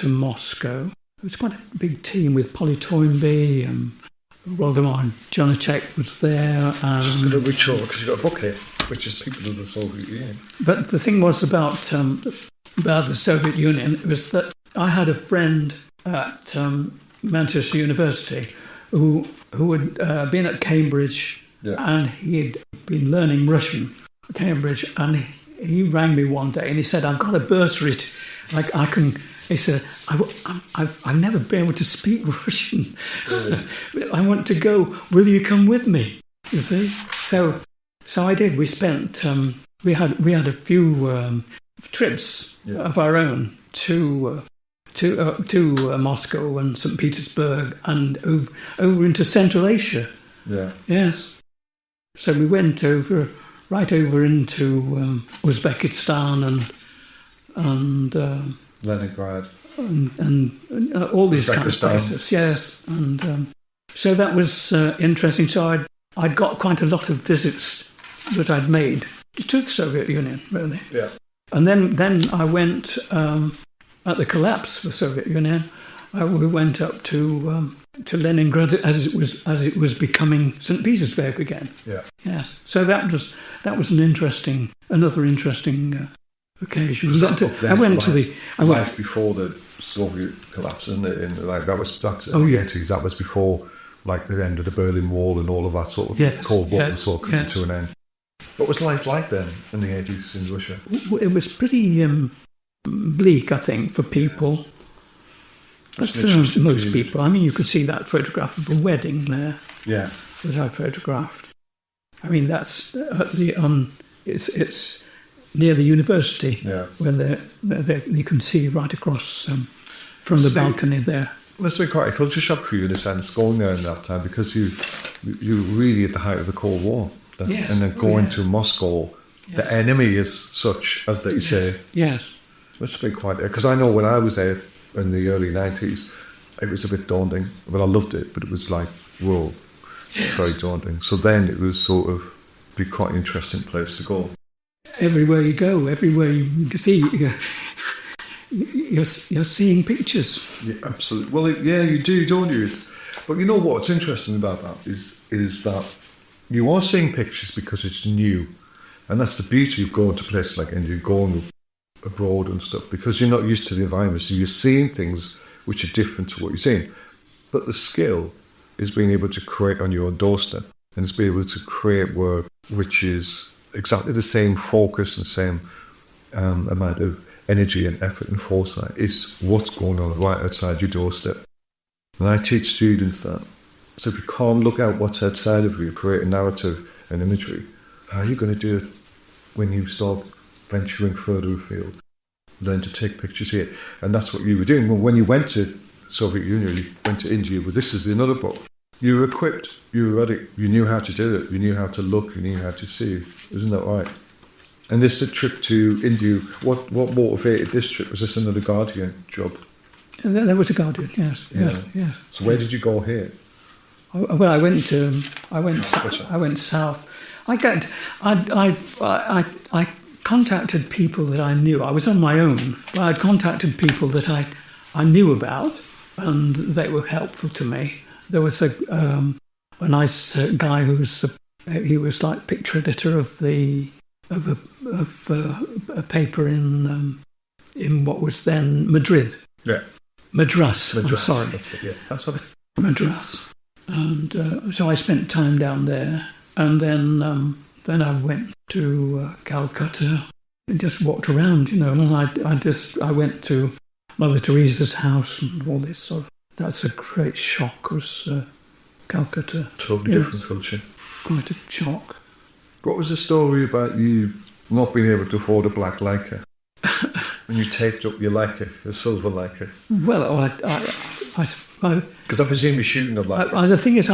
Moscow. It was quite a big team with Polly Toynbee and Waldemar Janacek was there. Just going to read short, because you've got a book here, which is People of the Soviet Union. But the thing was about the Soviet Union was that I had a friend at Manchester University who had been at Cambridge, and he'd been learning Russian at Cambridge, and he rang me one day and he said, "I've got a bursary, he said, I've never been able to speak Russian. I want to go. Will you come with me?" You see? So I did. We spent, we had a few trips of our own to Moscow and St. Petersburg and over into Central Asia. Yeah. Yes. So we went right over into Uzbekistan and Leningrad. And all these kind of places, yes. And so that was interesting. So I'd got quite a lot of visits that I'd made to the Soviet Union, really. Yeah. And then I went, at the collapse of the Soviet Union, we went up to to Leningrad as it was becoming St. Petersburg again. Yeah. Yes. So that was another interesting occasion. I went to the life before the Soviet collapse, and that's Oh, yeah. 80s. That was before like the end of the Berlin Wall and all of that sort of Cold War was sort of coming to an end. What was life like then in the 80s in Russia? It was pretty bleak, I think, for people. But for most people. I mean, you could see that photograph of a wedding there. Yeah. That I photographed. I mean, that's it's near the university. Yeah. Where you can see right across from the balcony there. Must have been quite a culture shock for you in a sense, going there in that time, because you were really at the height of the Cold War. Yes. And then going to Moscow, the enemy is such, as they say. Yes. Must have been quite... Because I know when I was there in the early 90s, it was a bit daunting. But I loved it, but it was like, whoa, very daunting. So then it was sort of be quite an interesting place to go. Everywhere you go, everywhere you see... You're seeing pictures. Yeah, absolutely. Well, you do, don't you? But you know what's interesting about that is that you are seeing pictures because it's new, and that's the beauty of going to places like India, going abroad and stuff, because you're not used to the environment, so you're seeing things which are different to what you're seeing. But the skill is being able to create on your own doorstep, and it's being able to create work which is exactly the same focus and same amount of energy and effort and foresight is what's going on right outside your doorstep. And I teach students that. So if you can't look out what's outside of you, create a narrative and imagery, how are you going to do it when you start venturing further afield? Learn to take pictures here. And that's what you were doing. Well, when you went to Soviet Union, you went to India, well, this is another book. You were equipped, you were ready, you knew how to do it, you knew how to look, you knew how to see. Isn't that right? And this trip to India, what motivated this trip? Was this another Guardian job? There was a Guardian, yes. So where did you go here? Well, I went south. I contacted people that I knew. I was on my own, but I'd contacted people that I knew about, and they were helpful to me. There was a nice guy he was like picture editor of a paper in what was then Madrid. Yeah. Madras. I'm sorry. That's it, yeah. That's what Madras. And so I spent time down there, and then I went to Calcutta and just walked around, and I went to Mother Teresa's house and all this sort of. That's a great shock, was Calcutta. Totally different culture. Quite a shock. What was the story about you not being able to afford a black Leica? When you taped up your Leica, a silver Leica? Well, I because I presume you're shooting a black. The thing is,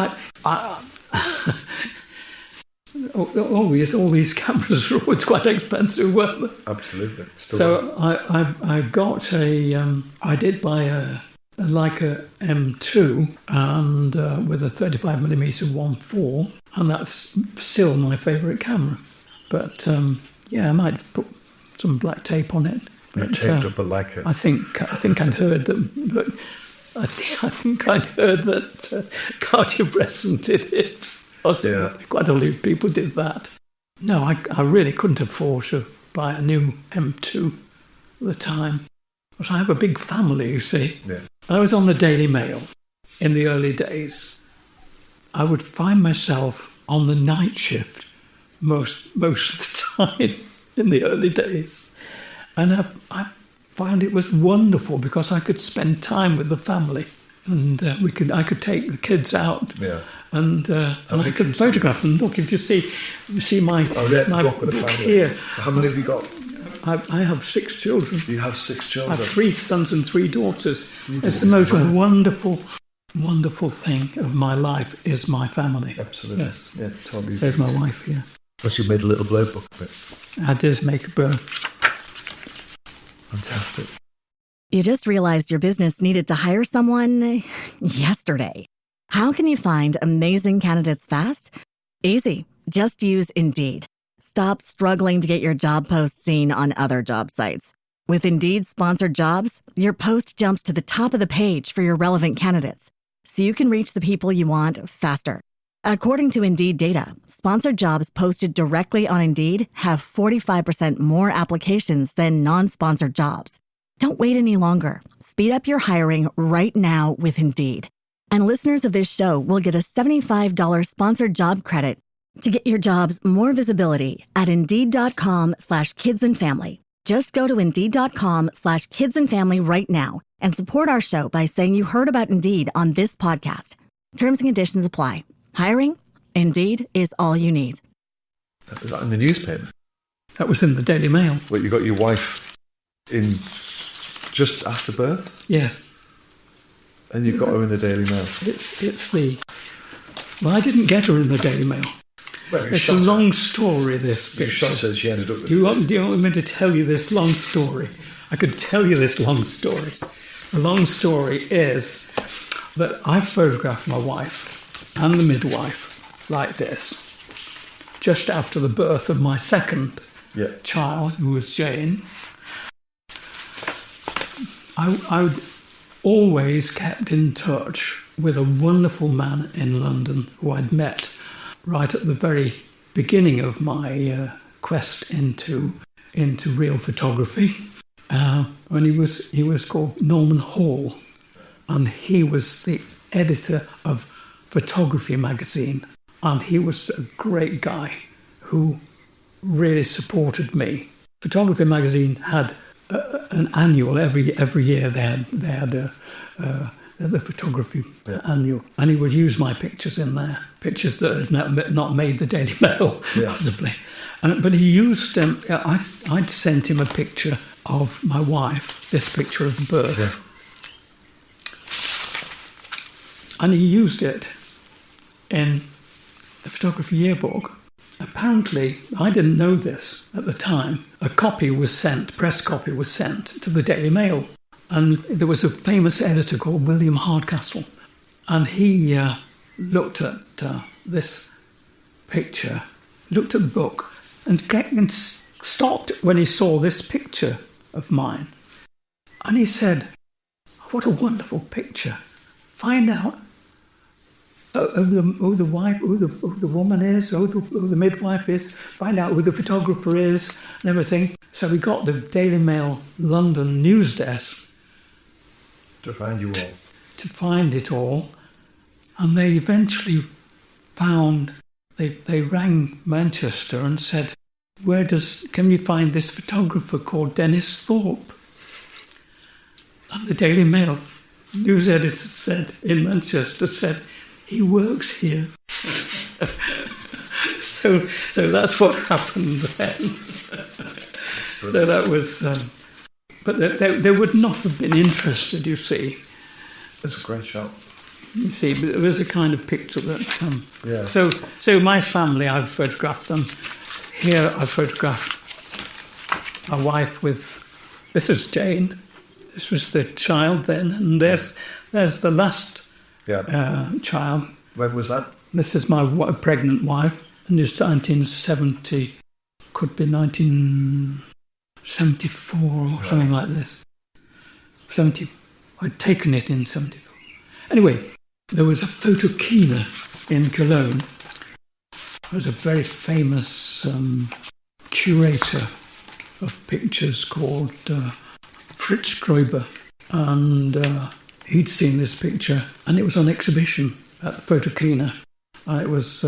all these cameras were always quite expensive, weren't they? Absolutely. So I got I did buy a Leica M2 and with a 35mm 1.4, and that's still my favourite camera. But I might put some black tape on it. You taped up a Leica. I think I'd heard that. But I think I'd heard that Cartier-Bresson did it. Quite a lot of people did that. No, I really couldn't afford to buy a new M2 at the time. But I have a big family, you see. Yeah. I was on the Daily Mail in the early days. I would find myself on the night shift most of the time in the early days. And I found it was wonderful because I could spend time with the family, and I could take the kids out. Yeah. And I could photograph them. Look, if you see my book with the family here. So how many have you got? I have 6 children. You have 6 children? I have 3 sons and 3 daughters. It's the most wonderful thing of my life is my family. Absolutely. Yes. Yeah, totally. There's my wife here. Plus you made a little blurb book of it. I did make a blurb. Fantastic. You just realized your business needed to hire someone yesterday. How can you find amazing candidates fast? Easy. Just use Indeed. Stop struggling to get your job post seen on other job sites. With Indeed sponsored jobs, your post jumps to the top of the page for your relevant candidates. so you can reach the people you want faster. According to Indeed data, sponsored jobs posted directly on Indeed have 45% more applications than non-sponsored jobs. Don't wait any longer. Speed up your hiring right now with Indeed. And listeners of this show will get a $75 sponsored job credit to get your jobs more visibility at Indeed.com/kidsandfamily. Just go to Indeed.com/kidsandfamily right now and support our show by saying you heard about Indeed on this podcast. Terms and conditions apply. Hiring? Indeed is all you need. Is that in the newspaper? That was in the Daily Mail. Wait, you got your wife in just after birth? Yes. And you've got her in the Daily Mail? Well, I didn't get her in the Daily Mail. Well, it's a long story, this picture. Your shot says she ended up... Do you want me to tell you this long story? I could tell you this long story. The long story is that I photographed my wife and the midwife like this just after the birth of my second child, who was Jane. I always kept in touch with a wonderful man in London who I'd met right at the very beginning of my quest into real photography. When he was called Norman Hall, and he was the editor of Photography magazine, and he was a great guy who really supported me. Photography magazine had an annual every year. They had the photography annual, and he would use my pictures in there, pictures that had not made the Daily Mail, possibly. But he used them. I'd sent him a picture of my wife, this picture of the birth, and he used it in the photography yearbook. Apparently, I didn't know this at the time. A copy was sent, press copy was sent to the Daily Mail. And there was a famous editor called William Hardcastle. And he looked at this picture, looked at the book, and stopped when he saw this picture of mine. And he said, "What a wonderful picture. Find out who the wife, who the woman is, who the midwife is, find out who the photographer is, and everything." So we got the Daily Mail London news desk to find you all. To find it all. And they eventually found, they rang Manchester and said, can you find this photographer called Denis Thorpe? And the Daily Mail news editor said, in Manchester, said, "He works here." So that's what happened then. So that was, but they would not have been interested, you see. It's a great shot. You see, but it was a kind of picture that. So my family, I've photographed them. Here I photographed my wife with. This is Jane. This was the child then, and there's the last child. When was that? This is my pregnant wife, and it's 1970, could be 1974 or something like this. 70. I'd taken it in 74. Anyway, there was a photokina in Cologne. There was a very famous curator of pictures called Fritz Greuber, and he'd seen this picture, and it was on exhibition at the photokina. It was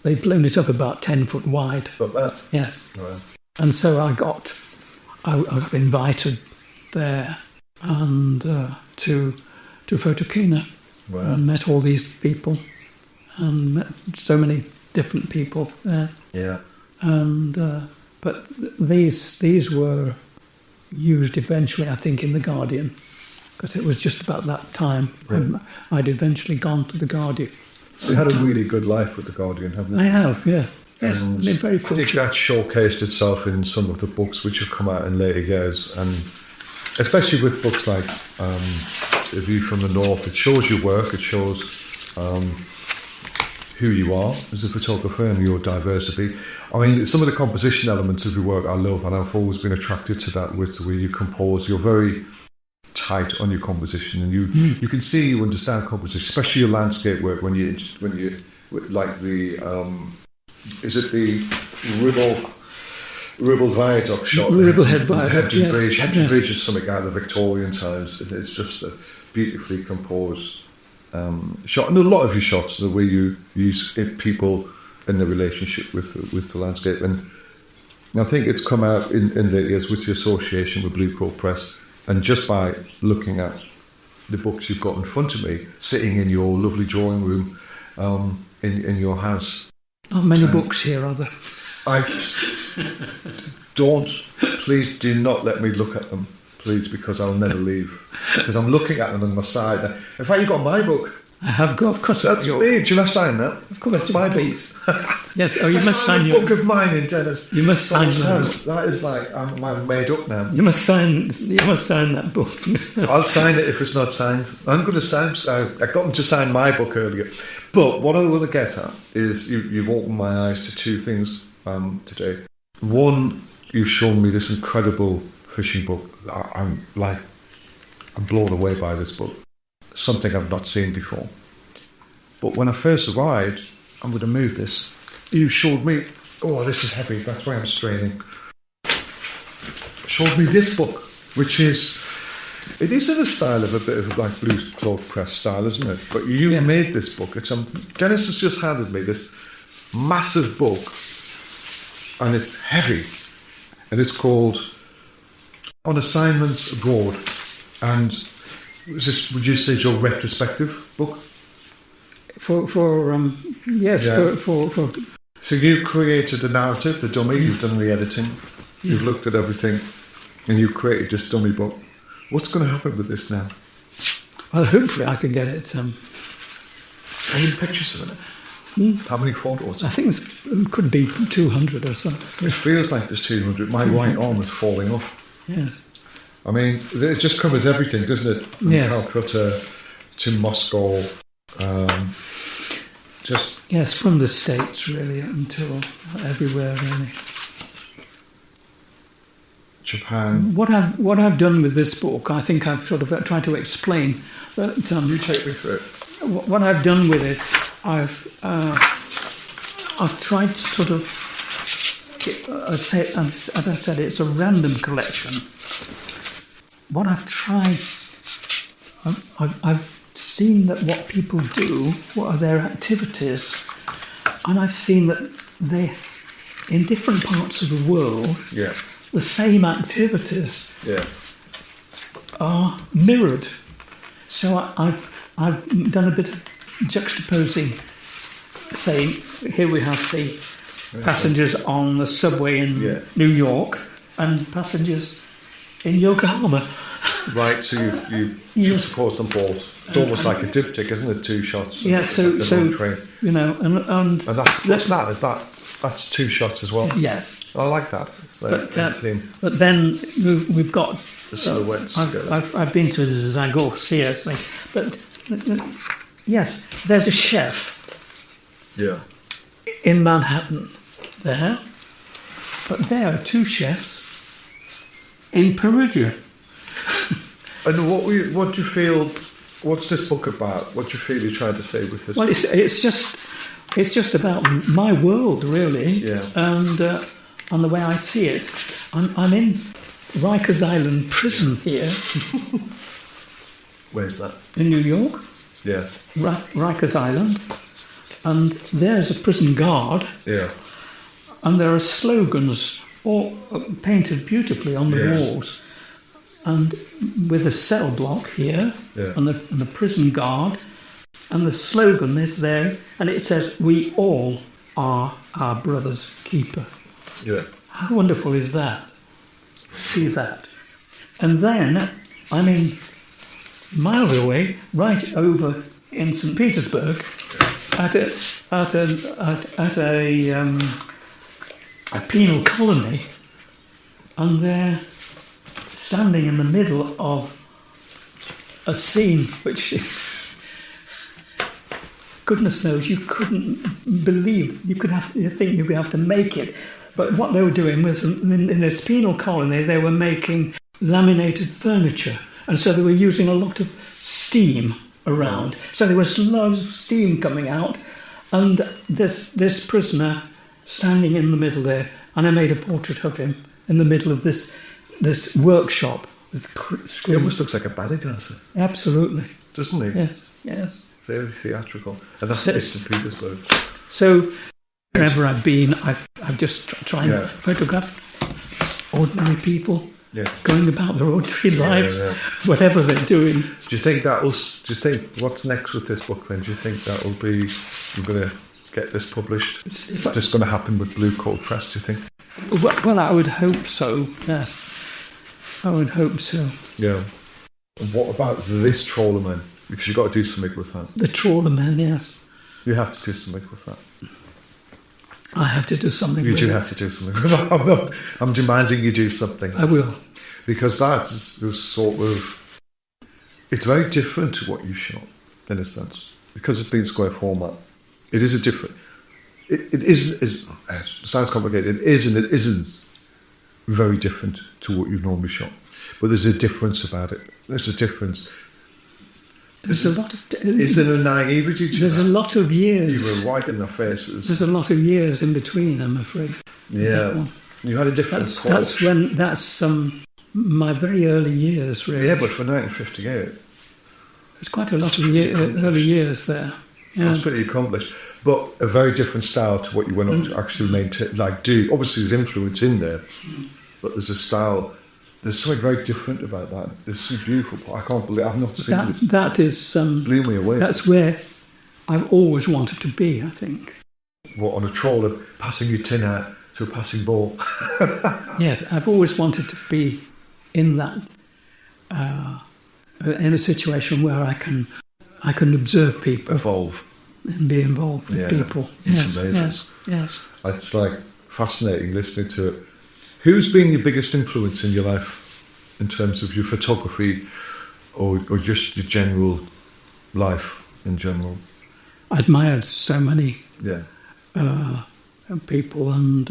they'd blown it up about 10 foot wide. But that? Yes. Right. And so I got invited there and to photokina, and met all these people, and met so many different people there. Yeah. And but these were used eventually, I think, in The Guardian, because it was just about that time when I'd eventually gone to The Guardian. So you had a really good life with The Guardian, haven't you? I have, yeah. Yes, and been very I think fortunate. that showcased itself in some of the books which have come out in later years, and especially with books like A View from the North. It shows your work, it shows who you are as a photographer and your diversity. I mean, some of the composition elements of your work I love, and I've always been attracted to that with the way you compose. You're very tight on your composition, and you can see you understand composition, especially your landscape work when you like the is it the Ribble Viaduct shot? Ribblehead Viaduct, Hebden Bridge. Hebden yes. Bridge is something out of the Victorian times. It's just a beautifully composed shot, and a lot of your shots, the way you use people in the relationship with the landscape, and I think it's come out in the years with your association with Blue Crow Press, and just by looking at the books you've got in front of me, sitting in your lovely drawing room in your house. Not many books here, are there? Please do not let me look at them, please, because I'll never leave. Because I'm looking at them on my side. In fact, you've got my book. I have got, of course. That's me. Do you not sign that? Of course, that's my please. Yes. Oh, you must sign a your book of mine in Dennis. You must sign that. That is like I'm made up now. You must sign that book. I'll sign it if it's not signed. I'm going to sign. I got them to sign my book earlier. But what I want to get at is you've opened my eyes to two things today. One, you've shown me this incredible fishing book. I'm blown away by this book. Something I've not seen before. But when I first arrived, I'm going to move this. You showed me, oh, this is heavy. That's why I'm straining. Showed me this book, which is, it is in a style of a bit of like Blue Crow Press style, isn't it? But you made this book. Dennis has just handed me this massive book, and it's heavy, and it's called On Assignments Abroad. And would you say it's your retrospective book? Yes. Yeah. For So you created a narrative, the dummy. You've done the editing. You've looked at everything, and you created this dummy book. What's going to happen with this now? well, hopefully I can get it. How many pictures in it? How many photos? I think it could be 200 or something. It feels like there's 200. My right arm is falling off. Yes. I mean, it just covers everything, doesn't it? From Yes. Calcutta to Moscow. Yes, from the States really until everywhere really. Japan. What I've done with this book, I think I've sort of tried to explain. But You take me through it. what I've done with it, I've tried to sort of, as I said, it's a random collection. What I've tried, I've seen that what people do, what are their activities, and I've seen that they, in different parts of the world, the same activities are mirrored. So I've done a bit of juxtaposing. Say, here we have the passengers on the subway in New York and passengers in Yokohama. Right, so you juxtapose them both. It's almost like a diptych, isn't it? Two shots. Yeah, so train. you know, and that's what's that? Is that's two shots as well? Yes. I like that. It's like but then we've got the silhouettes. I've been to Zagros, seriously, but yes, there's a chef. Yeah. In Manhattan, there, but there are two chefs in Perugia. And what do you feel? What's this book about? What do you feel you're trying to say with this? Well, it's just about my world, really, and the way I see it. I'm in Rikers Island prison here. Where's that? In New York. Yeah. Rikers Island, and there's a prison guard. Yeah. And there are slogans all painted beautifully on the walls. And with a cell block here, and the prison guard, and the slogan is there, and it says, "We all are our brother's keeper." Yeah. How wonderful is that? See that. And then, I mean, miles away, right over in St. Petersburg, at a penal colony, and they're standing in the middle of a scene which, goodness knows, you couldn't believe. You think you'd have to make it. But what they were doing was, in this penal colony, they were making laminated furniture, And so they were using a lot of steam around. So there was loads of steam coming out, and this prisoner standing in the middle there, and I made a portrait of him in the middle of this workshop with screens. He almost looks like a ballet dancer. Absolutely. Doesn't he? Yes, yes. Very theatrical. And that's St. Petersburg. So wherever I've been, I've just tried to photograph ordinary people going about their ordinary lives, whatever they're doing. Do you think what's next with this book then? Do you think that'll be, you're going to get this published? Is this going to happen with Blue Coat Press, do you think? Well, I would hope so, yes. I would hope so. Yeah. And what about this Trawlerman? Because you've got to do something with that. The Trawlerman, yes. You have to do something with that. I have to do something with it. You do have to do something with that. I'm demanding you do something. I will. Because that is sort of... It's very different to what you shot, in a sense. Because it's been square format. It is a different... It sounds complicated. It is and it isn't very different to what you've normally shot. But there's a difference about it. There's a difference. There's a lot of... Is there a naivety to There's that? a lot of years. You were white in their faces. There's a lot of years in between, I'm afraid. Yeah. You had a different approach. That's my very early years, really. Yeah, but for 1958... There's quite a lot of early years there. Yeah. That's pretty accomplished. But a very different style to what you went on to actually maintain, do. Obviously, there's influence in there, but there's a style. There's something very different about that. It's so beautiful. I can't believe I've not seen this. That is blew me away. That's where I've always wanted to be, I think. What, on a trawler, passing your tin out to a passing ball? Yes, I've always wanted to be in that, in a situation where I can observe people, Evolve. And be involved with people. Yes, yes. It's like fascinating listening to it. Who's been your biggest influence in your life in terms of your photography or just your general life in general? I admired so many people and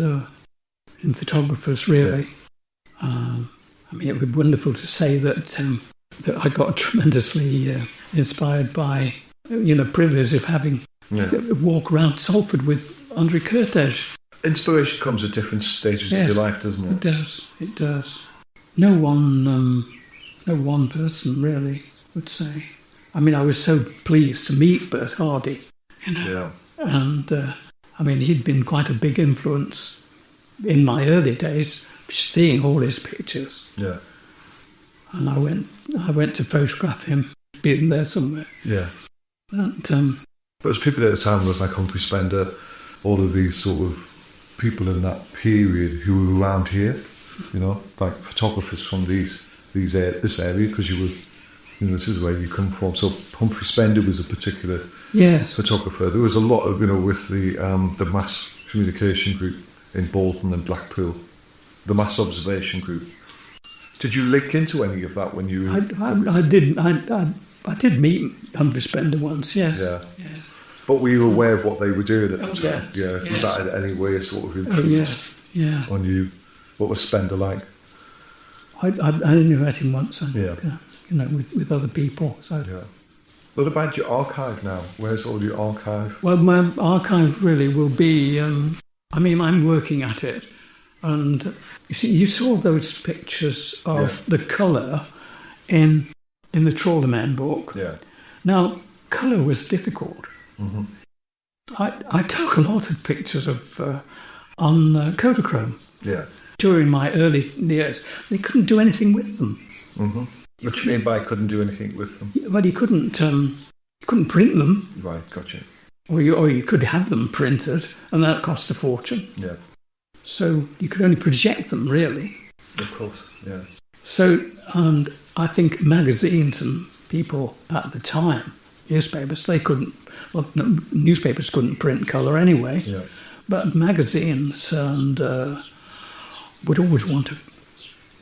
photographers, really. I mean, it would be wonderful to say that I got tremendously inspired by privilege of having to walk around Salford with Andre Curtage. Inspiration comes at different stages of your life, doesn't it? It does. No one person really would say. I mean, I was so pleased to meet Bert Hardy, and I mean, he'd been quite a big influence in my early days, seeing all his pictures. Yeah. And I went to photograph him, being there somewhere. Yeah. And, but as people at the time was like Humphrey Spender, all of these sort of people in that period who were around here, like photographers from this area, because you were, this is where you come from. So Humphrey Spender was a particular photographer. There was a lot of, with the mass communication group in Bolton and Blackpool, the mass observation group. Did you link into any of that when you? I did meet Humphrey Spender once. Yes. Yeah. Yes. But were you aware of what they were doing at the time? Yeah. Yeah. Was that in any way a sort of influence on you? What was Spender like? I only met him once. With other people. So. Yeah. What about your archive now? Where's all your archive? Well, my archive really will be. I'm working at it, and you see, you saw those pictures of the colour in the Trawlerman book. Yeah. Now, colour was difficult. Mm-hmm. I took a lot of pictures of on Kodachrome. Yeah. During my early years, they couldn't do anything with them. Mm-hmm. What do you mean by couldn't do anything with them? Well, you couldn't print them. Right, gotcha. Or you could have them printed, and that cost a fortune. Yeah. So you could only project them, really. Of course, yeah. So, and I think magazines and people at the time, newspapers, newspapers couldn't print colour anyway. Yeah. But magazines and would always want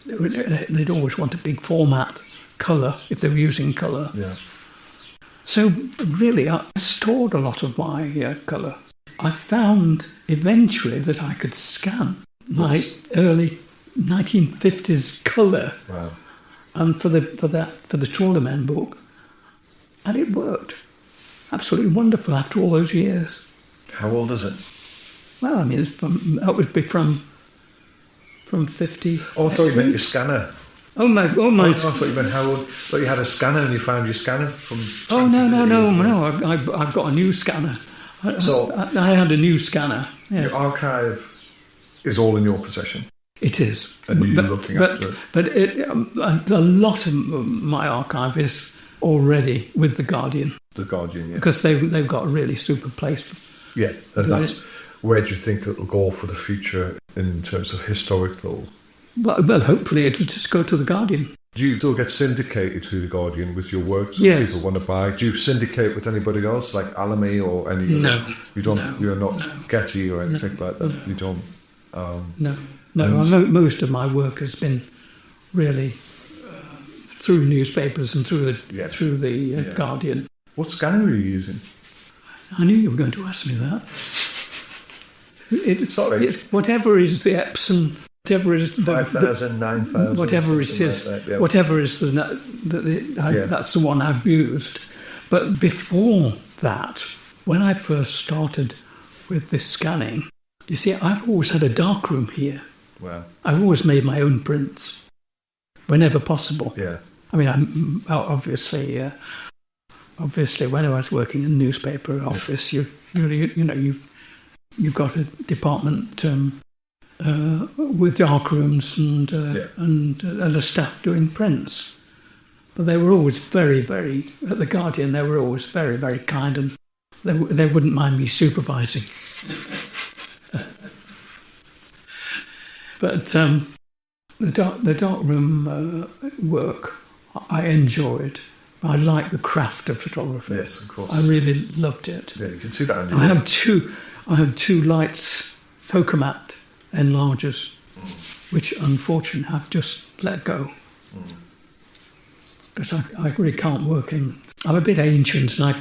they'd always want a big format colour if they were using colour. Yeah. So really, I stored a lot of my colour. I found eventually that I could scan my early 1950s colour. Wow. and for the Trawler Men book, and it worked. Absolutely wonderful after all those years. How old is it? Well, I mean, that would be from 50. Oh, I thought you meant your scanner. Oh my! I thought you meant how old. I thought you had a scanner and you found your scanner from. Oh no! I've got a new scanner. So I had a new scanner. Yeah. Your archive is all in your possession. It is, and you're looking after it. But a lot of my archive is already with the Guardian. The Guardian, yeah, because they've got a really super place. Yeah, and that's where do you think it'll go for the future in terms of historical? Well, hopefully it'll just go to the Guardian. Do you still get syndicated to the Guardian with your works? Yeah. People want to buy. Do you syndicate with anybody else, like Alamy or any? No. You don't. No, you're not Getty or anything like that. No. You don't. No. Most of my work has been really through newspapers and through the Guardian. What scanner are you using? I knew you were going to ask me that. Sorry. It's whatever is the Epson. Whatever is 5,000, 9,000, whatever it is, like that, yeah. Whatever is that's the one I've used. But before that, when I first started with this scanning, you see, I've always had a darkroom here. Wow. I've always made my own prints, whenever possible. Yeah. I mean, obviously, when I was working in a newspaper office, you've got a department. With darkrooms and a staff doing prints, but they were always very, very at the Guardian. They were always very, very kind, and they wouldn't mind me supervising. But the darkroom work I enjoyed. I like the craft of photography. Yes, of course. I really loved it. Yeah, you can see that on your I have two lights, Focomat enlargers, which unfortunately have just let go. Because I really can't work in. I'm a bit ancient, and I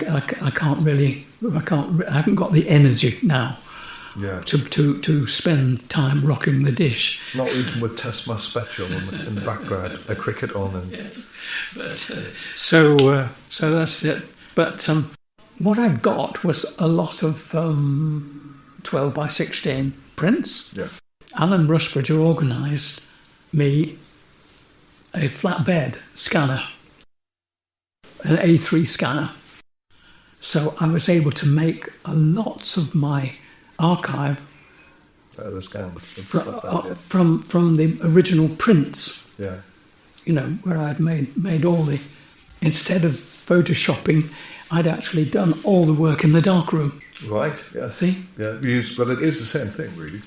haven't got the energy now. Yeah. To spend time rocking the dish. Not even with Tesma Special in the background, a cricket on. And yes. But, so that's it. But what I've got was a lot of 12 by 16 prints. Yeah. Alan Rusbridger organised me a flatbed scanner, an A3 scanner. So I was able to make lots of my archive from the original prints. Yeah. You know, where I'd made all the... Instead of photoshopping, I'd actually done all the work in the darkroom. Right, yeah. See? Yeah, but it is the same thing, really,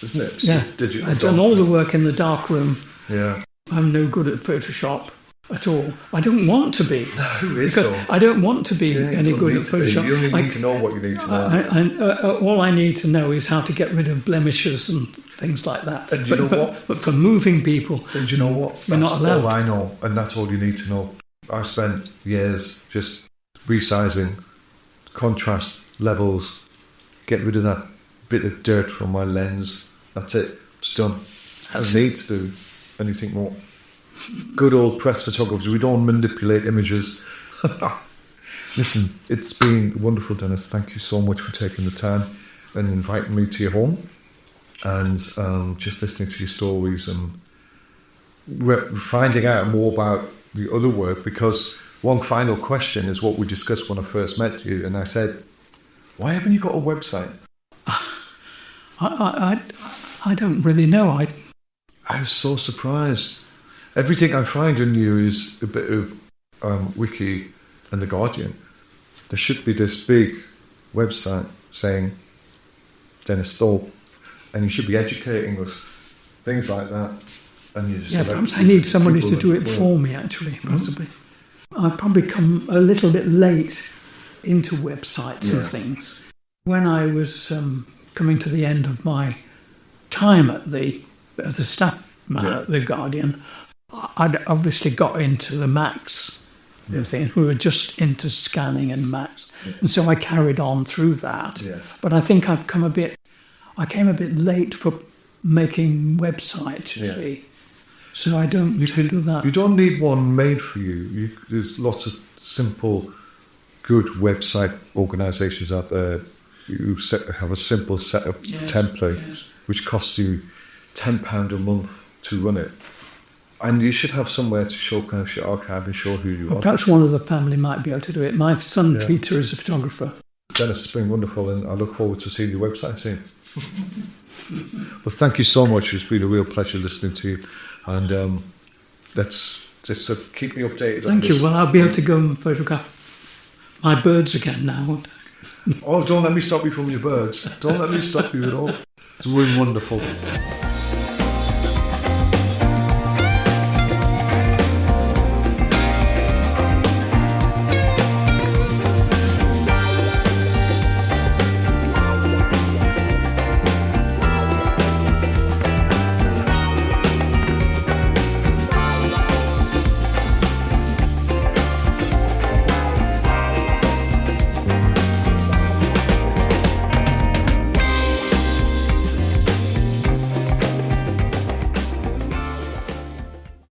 isn't it? It's I'd done all the work in the darkroom. Yeah. I'm no good at Photoshop at all. I don't want to be. No, who is though? I don't want to be any good at Photoshop. You only need to know what you need to know. All I need to know is how to get rid of blemishes and things like that. And you know what? But for moving people... And you know what? You're not allowed. All I know, and that's all you need to know. I spent years just resizing, contrast levels, get rid of that bit of dirt from my lens. That's it. It's done. I don't need to do anything more. Good old press photographers. We don't manipulate images. Listen, it's been wonderful, Denis. Thank you so much for taking the time and inviting me to your home and just listening to your stories and finding out more about the other work, because one final question is what we discussed when I first met you, and I said, why haven't you got a website? I don't really know. I was so surprised. Everything I find in you is a bit of Wiki and The Guardian. There should be this big website saying Denis Thorpe, and you should be educating us, things like that. And perhaps I need somebody to do it for me, actually, possibly. I've probably come a little bit late into websites and things. When I was coming to the end of my time as a staff man at The Guardian, I'd obviously got into the Macs and things. We were just into scanning and Macs. Yeah. And so I carried on through that. Yes. But I think I came a bit late for making websites, you see. So I don't do that. You don't need one made for you. There's lots of simple, good website organisations out there who have a simple setup template, which costs you £10 a month to run it. And you should have somewhere to show kind of your archive and show who you are. Perhaps one of the family might be able to do it. My son Peter is a photographer. Dennis, it's been wonderful, and I look forward to seeing your website soon. Well, thank you so much. It's been a real pleasure listening to you, and let's just keep me updated. Thank you. Well, I'll be able to go and photograph my birds again now. Oh, don't let me stop you from your birds. Don't let me stop you at all. It's been wonderful.